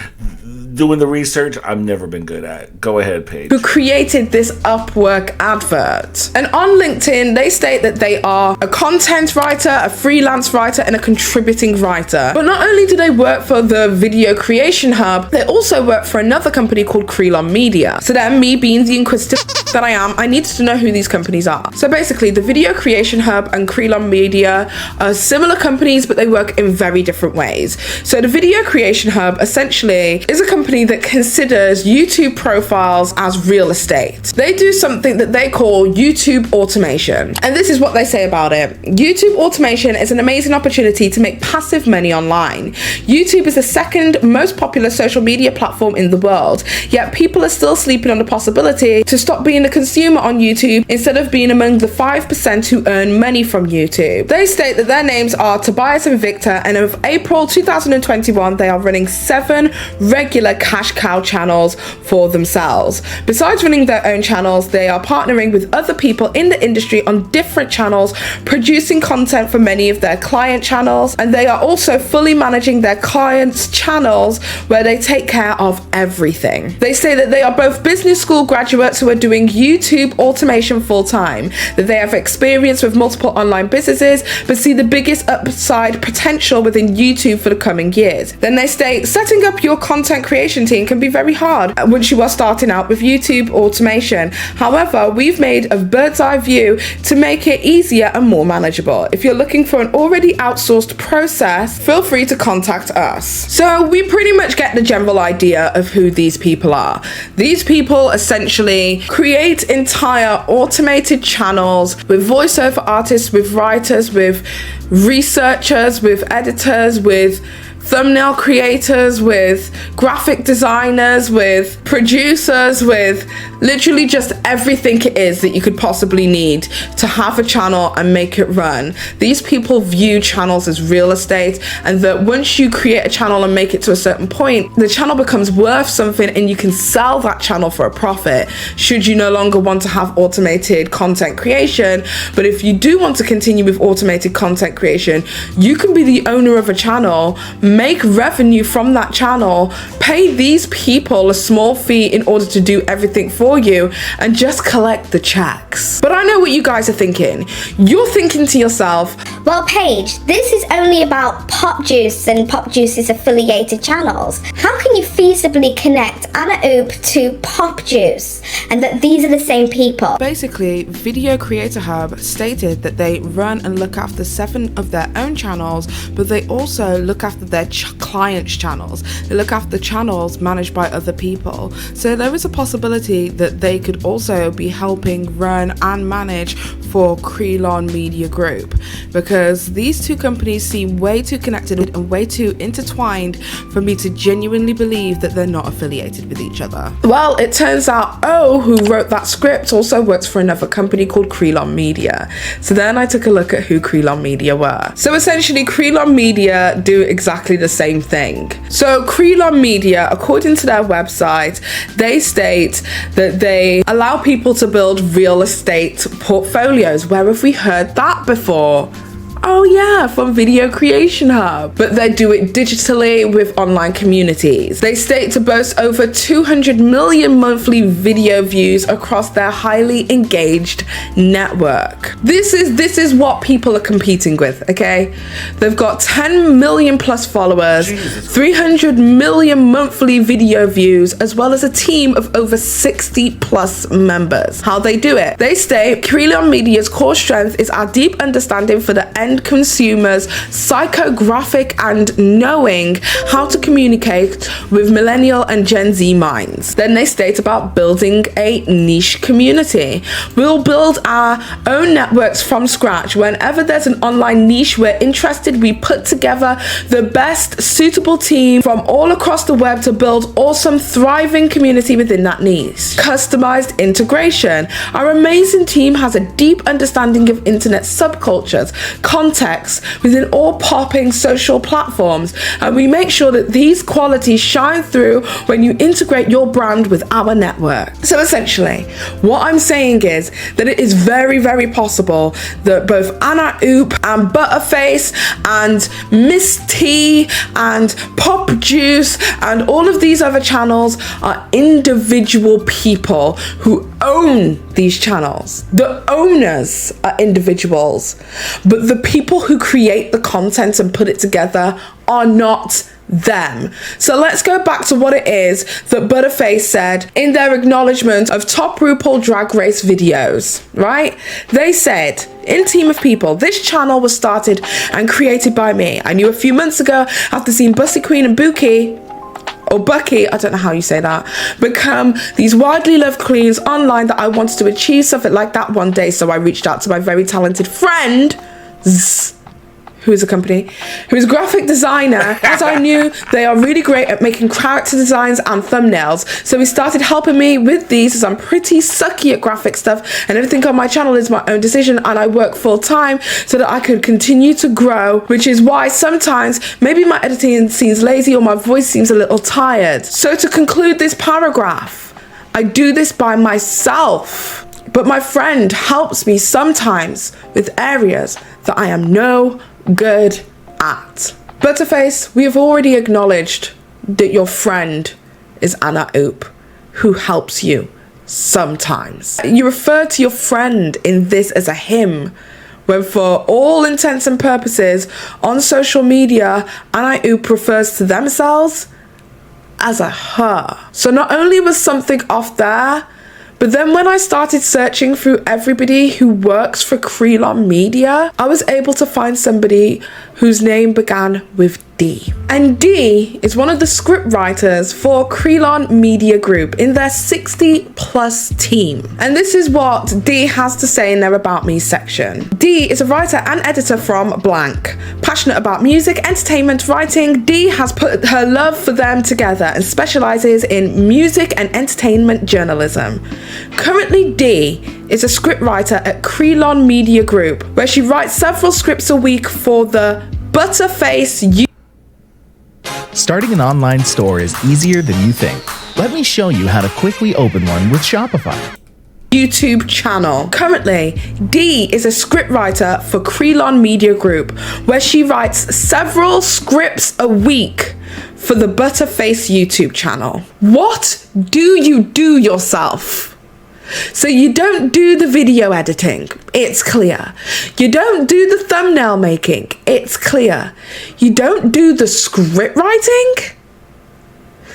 doing the research I've never been good at. Go ahead, Paige. Who created this Upwork advert. And on LinkedIn, they state that they are a content writer, a freelance writer, and a contributing writer. But not only do they work for the Video Creation Hub, they also work for another company called Crelon Media. So then, me being the inquisitive that I am, I needed to know who these companies are. So basically, the Video Creation Hub and Crelon Media are similar companies, but they work in very different ways. So the Video Creation Hub essentially is a company that considers YouTube profiles as real estate. They do something that they call YouTube automation. And this is what they say about it. YouTube automation is an amazing opportunity to make passive money online. YouTube is the second most popular social media platform in the world, yet people are still sleeping on the possibility to stop being a consumer on YouTube instead of being among the 5% who earn money from YouTube. They state that their names are Tobias and Victor, and of April 2021, they are running 7 regular cash cow channels for themselves. Besides running their own channels, they are partnering with other people in the industry on different channels, producing content for many of their client channels, and they are also fully managing their clients' channels, where they take care of everything. They say that they are both business school graduates who are doing YouTube automation full-time, that they have experience with multiple online businesses, but see the biggest upside potential within YouTube for the coming years. Then they state, setting up your content creation team can be very hard once you are starting out with YouTube automation. However, we've made a bird's eye view to make it easier and more manageable. If you're looking for an already outsourced process, feel free to contact us. So we pretty much get the general idea of who these people are. These people essentially create entire automated channels with voiceover artists, with writers, with researchers, with editors, with thumbnail creators, with graphic designers, with producers, with literally just everything it is that you could possibly need to have a channel and make it run. These people view channels as real estate, and that once you create a channel and make it to a certain point, the channel becomes worth something and you can sell that channel for a profit should you no longer want to have automated content creation. But if you do want to continue with automated content creation, you can be the owner of a channel, make revenue from that channel, pay these people a small fee in order to do everything for you, and just collect the checks. But I know what you guys are thinking. You're thinking to yourself, well, Paige, this is only about Pop Juice and Pop Juice's affiliated channels. How can you feasibly connect Anna Oop to Pop Juice, and that these are the same people? Basically, Video Creator Hub stated that they run and look after 7 of their own channels, but they also look after their clients' channels. They look after channels managed by other people. So there is a possibility that they could also be helping run and manage for Krelon Media Group, because these two companies seem way too connected and way too intertwined for me to genuinely believe that they're not affiliated with each other. Well, it turns out who wrote that script also works for another company called Krelon Media. So then I took a look at who Krelon Media were. So essentially, Krelon Media do exactly the same thing. So Krelon Media, according to their website, they state that they allow people to build real estate portfolios. Where have we heard that before? Oh yeah, from Video Creation Hub. But they do it digitally with online communities. They state to boast over 200 million monthly video views across their highly engaged network. This is what people are competing with, okay? They've got 10 million plus followers, 300 million monthly video views, as well as a team of over 60 plus members. How they do it? They state Krelon Media's core strength is our deep understanding for the end consumers, psychographic, and knowing how to communicate with millennial and Gen Z minds. Then they state about building a niche community. We'll build our own networks from scratch. Whenever there's an online niche we're interested, we put together the best suitable team from all across the web to build awesome, thriving community within that niche. Customized integration. Our amazing team has a deep understanding of internet subcultures, context within all popping social platforms, and we make sure that these qualities shine through when you integrate your brand with our network. So essentially, what I'm saying is that it is very, very possible that both Anna Oop and Butterface and Miss T and Pop Juice and all of these other channels are individual people who own these channels. The owners are individuals, but the people who create the content and put it together are not them. So let's go back to what it is that Butterface said in their acknowledgement of top RuPaul Drag Race videos, right? They said, in Team of People, this channel was started and created by me. I knew a few months ago, after seeing Bussy Queen and Buki, I don't know how you say that, become these widely loved queens online, that I wanted to achieve something like that one day. So I reached out to my very talented friend, who is a company, who is a graphic designer, as I knew they are really great at making character designs and thumbnails. So he started helping me with these, as I'm pretty sucky at graphic stuff, and everything on my channel is my own decision, and I work full time so that I could continue to grow, which is why sometimes maybe my editing seems lazy or my voice seems a little tired. So to conclude this paragraph, I do this by myself, but my friend helps me sometimes with areas that I am no good at. Butterface, we have already acknowledged that your friend is Anna Oop, who helps you sometimes. You refer to your friend in this as a him, when for all intents and purposes on social media, Anna Oop refers to themselves as a her. So not only was something off there, but then when I started searching through everybody who works for Krelon Media, I was able to find somebody whose name began with D. And D is one of the script writers for Krelon Media Group in their 60+ team. And this is what D has to say in their About Me section. D is a writer and editor from blank. Passionate about music, entertainment, writing, D has put her love for them together and specializes in music and entertainment journalism. Currently, D is a scriptwriter at Krelon Media Group, where she writes several scripts a week for the Butterface. Starting an online store is easier than you think. Let me show you how to quickly open one with Shopify. YouTube channel. Currently, D is a scriptwriter for Krelon Media Group, where she writes several scripts a week for the Butterface YouTube channel. What do you do yourself? So you don't do the video editing, it's clear. You don't do the thumbnail making, it's clear. You don't do the script writing?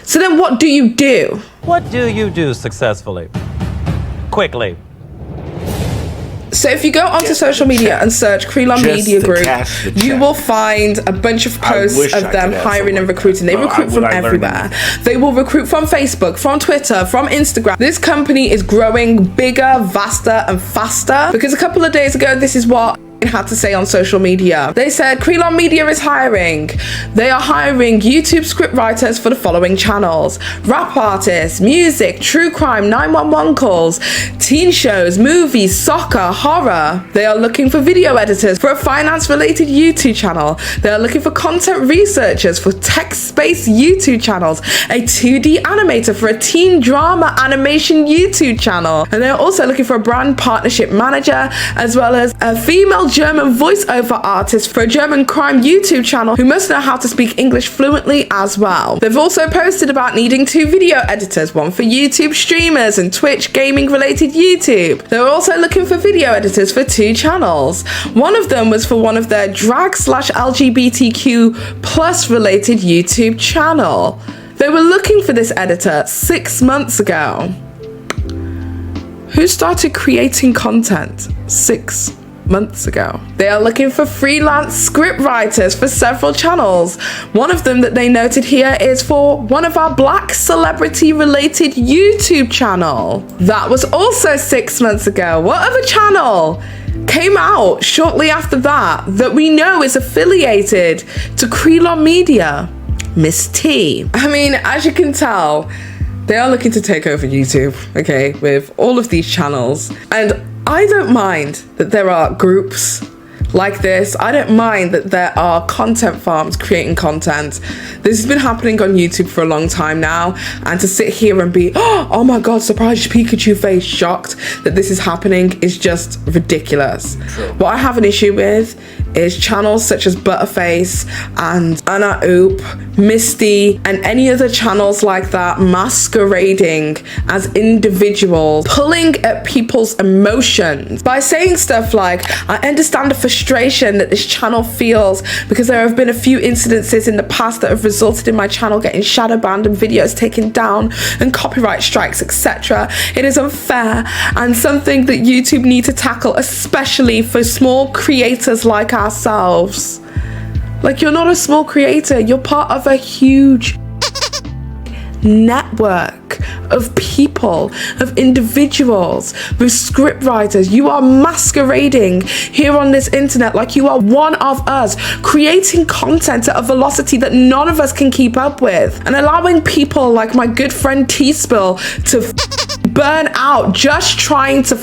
So then what do you do? What do you do successfully? Quickly. So if you go onto social media and search Krelon Media Group, you will find a bunch of posts of them hiring and recruiting. They recruit from everywhere. They will recruit from Facebook, from Twitter, from Instagram. This company is growing bigger, vaster, and faster. Because a couple of days ago, this is what had to say on social media. They said Krelon Media is hiring. They are hiring YouTube scriptwriters for the following channels: rap artists, music, true crime, 911 calls, teen shows, movies, soccer, horror. They are looking for video editors for a finance-related YouTube channel. They are looking for content researchers for text-based YouTube channels, a 2D animator for a teen drama animation YouTube channel, and they are also looking for a brand partnership manager, as well as a female German voiceover artist for a German crime YouTube channel who must know how to speak English fluently as well. They've also posted about needing 2 video editors, one for YouTube streamers and Twitch gaming related YouTube. They were also looking for video editors for 2 channels. One of them was for one of their drag/LGBTQ plus related YouTube channel. They were looking for this editor 6 months ago. Who started creating content 6 months ago? They are looking for freelance script writers for several channels. One of them that they noted here is for one of our black celebrity related YouTube channel. That was also 6 months ago. What other channel came out shortly after that we know is affiliated to Krelon Media? Miss T. I mean, as you can tell, they are looking to take over YouTube, okay, with all of these channels. And I don't mind that there are groups like this. I don't mind that there are content farms creating content. This has been happening on YouTube for a long time now, and to sit here and be, oh my god, surprised Pikachu face, shocked that this is happening is just ridiculous. What I have an issue with is channels such as Butterface and Anna Oop, Misty, and any other channels like that masquerading as individuals, pulling at people's emotions by saying stuff like, I understand the frustration that this channel feels because there have been a few incidences in the past that have resulted in my channel getting shadow banned and videos taken down and copyright strikes, etc. It is unfair and something that YouTube need to tackle, especially for small creators like ourselves. Like, you're not a small creator, you're part of a huge network of people, of individuals, with script writers. You are masquerading here on this internet like you are one of us, creating content at a velocity that none of us can keep up with, and allowing people like my good friend T-Spill to burn out just trying to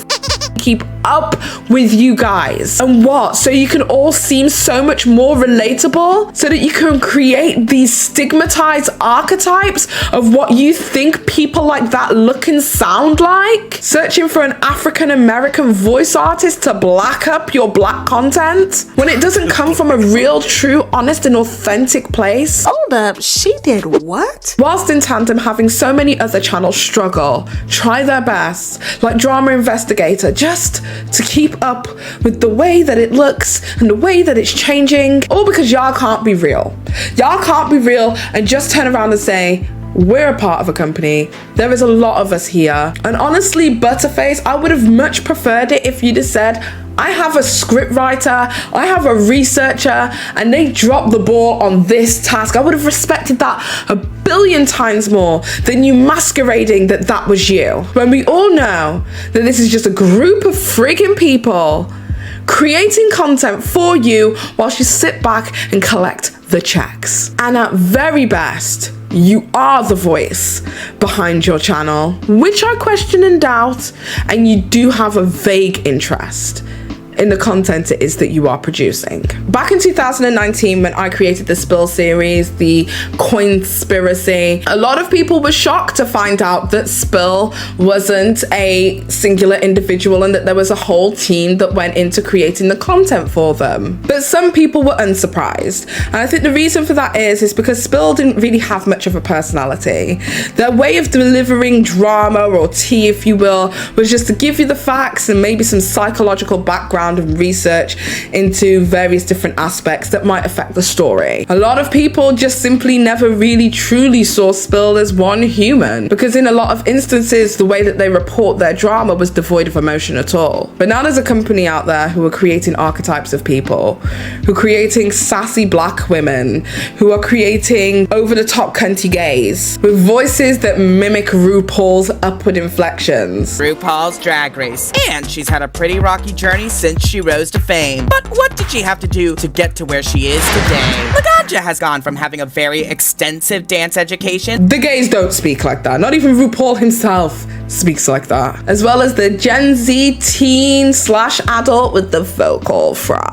keep up with you guys. And what? So you can all seem so much more relatable? So that you can create these stigmatized archetypes of what you think people like that look and sound like? Searching for an African American voice artist to black up your black content when it doesn't come from a real, true, honest and authentic place? Hold up, she did what? Whilst in tandem having so many other channels struggle, try their best, like Drama Investigator, just to keep up with the way that it looks and the way that it's changing, all because y'all can't be real. Y'all can't be real and just turn around and say, We're a part of a company. There is a lot of us here. And honestly, Butterface, I would have much preferred it if you'd have said, I have a scriptwriter, I have a researcher, and they dropped the ball on this task. I would have respected that a billion times more than you masquerading that that was you. When we all know that this is just a group of freaking people creating content for you whilst you sit back and collect the checks. And at very best, you are the voice behind your channel, which I question and doubt, and you do have a vague interest in the content it is that you are producing. Back in 2019, when I created the Spill series, the Coinspiracy, a lot of people were shocked to find out that Spill wasn't a singular individual and that there was a whole team that went into creating the content for them. But some people were unsurprised. And I think the reason for that is because Spill didn't really have much of a personality. Their way of delivering drama or tea, if you will, was just to give you the facts and maybe some psychological background and research into various different aspects that might affect the story. A lot of people just simply never really truly saw Spill as one human, because in a lot of instances the way that they report their drama was devoid of emotion at all. But now there's a company out there who are creating archetypes of people, who are creating sassy black women, who are creating over-the-top cunty gays with voices that mimic RuPaul's upward inflections. RuPaul's Drag Race, and she's had a pretty rocky journey since she rose to fame. But what did she have to do to get to where she is today? Laganja has gone from having a very extensive dance education. The gays don't speak like that. Not even RuPaul himself speaks like that. As well as the Gen Z teen / adult with the vocal fry.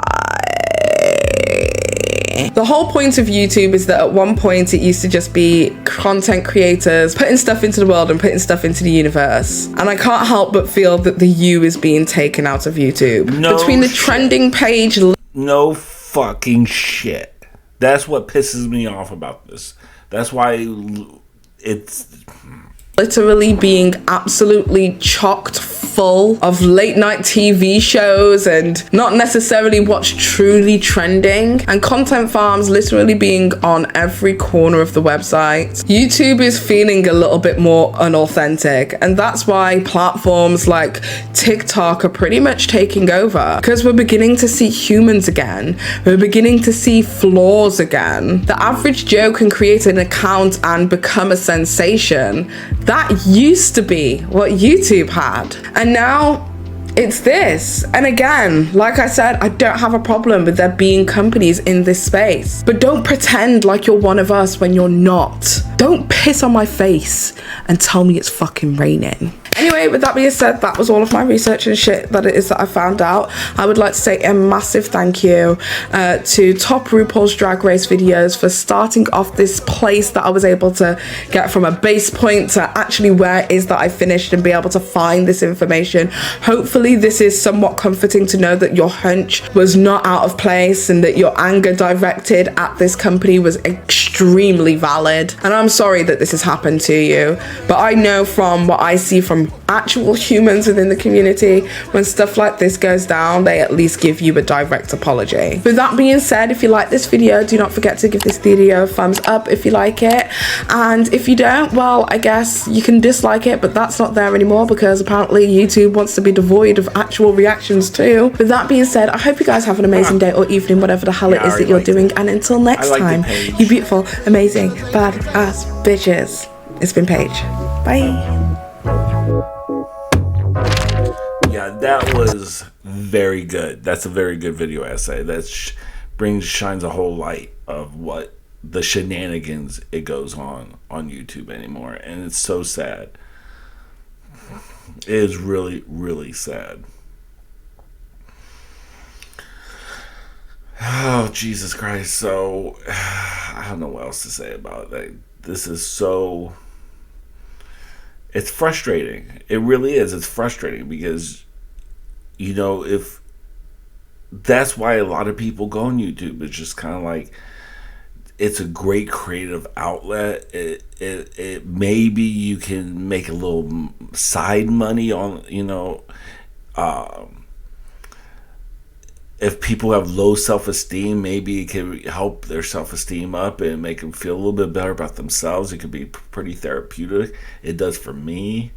The whole point of YouTube is that at one point it used to just be content creators putting stuff into the world and putting stuff into the universe. And I can't help but feel that the U is being taken out of YouTube. No Between the shit. trending page... No fucking shit. That's what pisses me off about this. That's why it's... literally being absolutely chocked full of late night TV shows and not necessarily what's truly trending, and content farms literally being on every corner of the website. YouTube is feeling a little bit more unauthentic, and that's why platforms like TikTok are pretty much taking over, because we're beginning to see humans again. We're beginning to see flaws again. The average Joe can create an account and become a sensation. That used to be what YouTube had. And now it's this. And again, like I said, I don't have a problem with there being companies in this space. But don't pretend like you're one of us when you're not. Don't piss on my face and tell me it's fucking raining. Anyway, with that being said, that was all of my research and shit that it is that I found out. I would like to say a massive thank you to Top RuPaul's Drag Race videos for starting off this place that I was able to get from a base point to actually where it is that I finished and be able to find this information. Hopefully this is somewhat comforting to know that your hunch was not out of place and that your anger directed at this company was extremely valid. And I'm sorry that this has happened to you, but I know from what I see from actual humans within the community, when stuff like this goes down, they at least give you a direct apology. With that being said, if you like this video, do not forget to give this video a thumbs up if you like it, and if you don't, well, I guess you can dislike it, but that's not there anymore because apparently YouTube wants to be devoid of actual reactions too. With that being said, I hope you guys have an amazing day or evening, whatever the hell it is that you're doing, and until next time, you beautiful, amazing, badass bitches. It's been Paige. Bye. Yeah, that was very good. That's a very good video essay. That shines a whole light of what the shenanigans it goes on YouTube anymore, and it's so sad. It is really, really sad. Oh, Jesus Christ. So, I don't know what else to say about that. This is so... It's frustrating. It really is. It's frustrating because, you know, if that's why a lot of people go on YouTube. It's just kind of like, it's a great creative outlet. It maybe you can make a little side money on, you know, if people have low self-esteem, maybe it can help their self-esteem up and make them feel a little bit better about themselves. It could be pretty therapeutic. It does for me.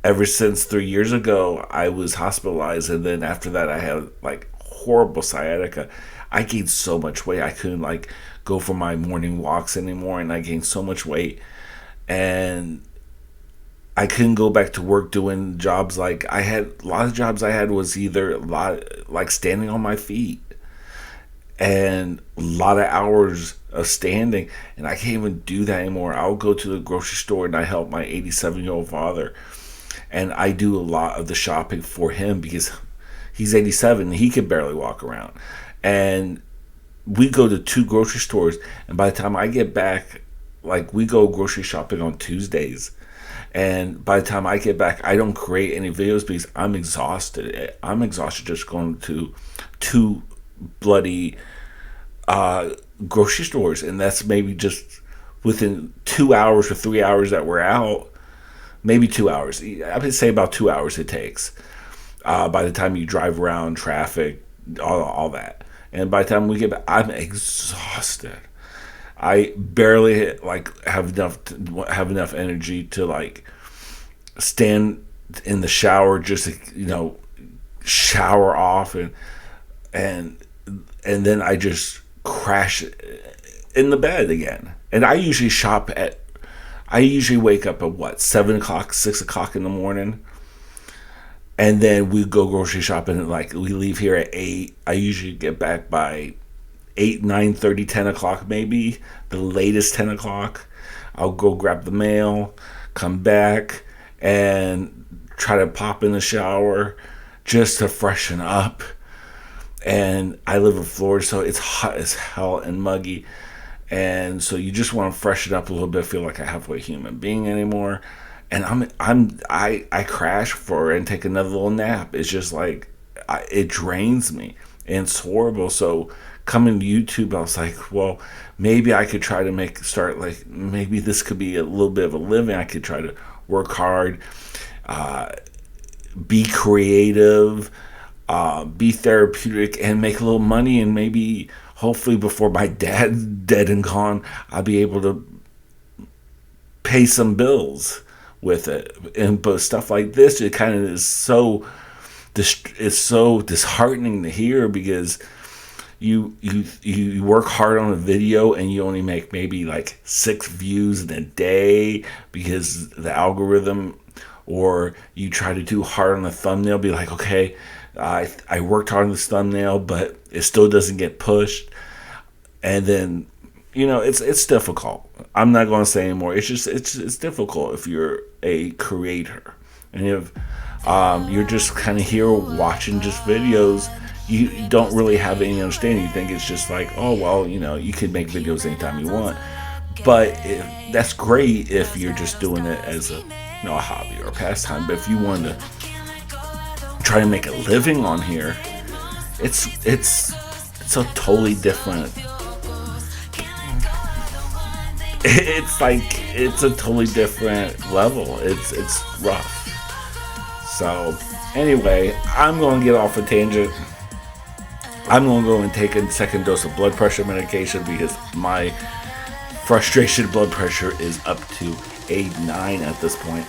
Ever since 3 years ago, I was hospitalized, and then after that, I had like horrible sciatica. I gained so much weight. I couldn't like go for my morning walks anymore, and I gained so much weight, and I couldn't go back to work doing jobs. Like I had a lot of jobs I had was either a lot like standing on my feet, and a lot of hours of standing, and I can't even do that anymore. I'll go to the grocery store and I help my 87-year-old father, and I do a lot of the shopping for him because he's 87 and he can barely walk around. And we go to 2 grocery stores, and by the time I get back, like we go grocery shopping on Tuesdays, and by the time I get back, I don't create any videos because I'm exhausted. I'm exhausted just going to 2 bloody grocery stores, and that's maybe just within 2 hours or 3 hours that we're out. Maybe 2 hours. I would say about 2 hours it takes. By the time you drive around, traffic, all that. And by the time we get back, I'm exhausted. I barely like have enough energy to like stand in the shower, just to, shower off, and then I just crash in the bed again. And I usually wake up at 7 o'clock, 6 o'clock in the morning. And then we go grocery shopping, and like we leave here at 8. I usually get back by 8, 9:30, 10 o'clock maybe. The latest 10 o'clock. I'll go grab the mail, come back, and try to pop in the shower just to freshen up. And I live in Florida, so it's hot as hell and muggy. And so you just want to freshen up a little bit, feel like a halfway human being anymore. And I crash for it and take another little nap. It's just like it drains me, and it's horrible. So coming to YouTube, I was like, well, maybe I could try to maybe this could be a little bit of a living. I could try to work hard, be creative, be therapeutic, and make a little money, and maybe hopefully before my dad's dead and gone, I'll be able to pay some bills with it. But stuff like this, it kind of is so disheartening to hear, because you work hard on a video and you only make maybe like 6 views in a day because the algorithm, or you try to do hard on a thumbnail, be like, okay, I worked hard on this thumbnail, but it still doesn't get pushed. And then it's difficult. I'm not going to say anymore. It's difficult if you're a creator, and if you're just kind of here watching just videos. You don't really have any understanding. You think it's just like, oh well, you can make videos anytime you want. But that's great if you're just doing it as a hobby or a pastime. But if you want to try to make a living on here, it's a totally different. It's a totally different level. It's rough. So anyway, I'm going to get off a tangent. I'm going to go and take a second dose of blood pressure medication because my frustration blood pressure is up to a 9 at this point.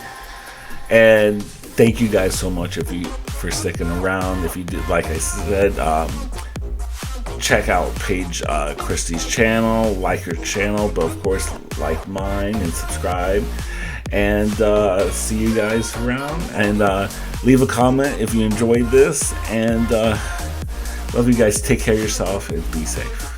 And thank you guys so much for sticking around. If you did, like I said, check out Paige Christie's channel, like her channel, but of course like mine and subscribe. And see you guys around. And leave a comment if you enjoyed this. And love you guys. Take care of yourself and be safe.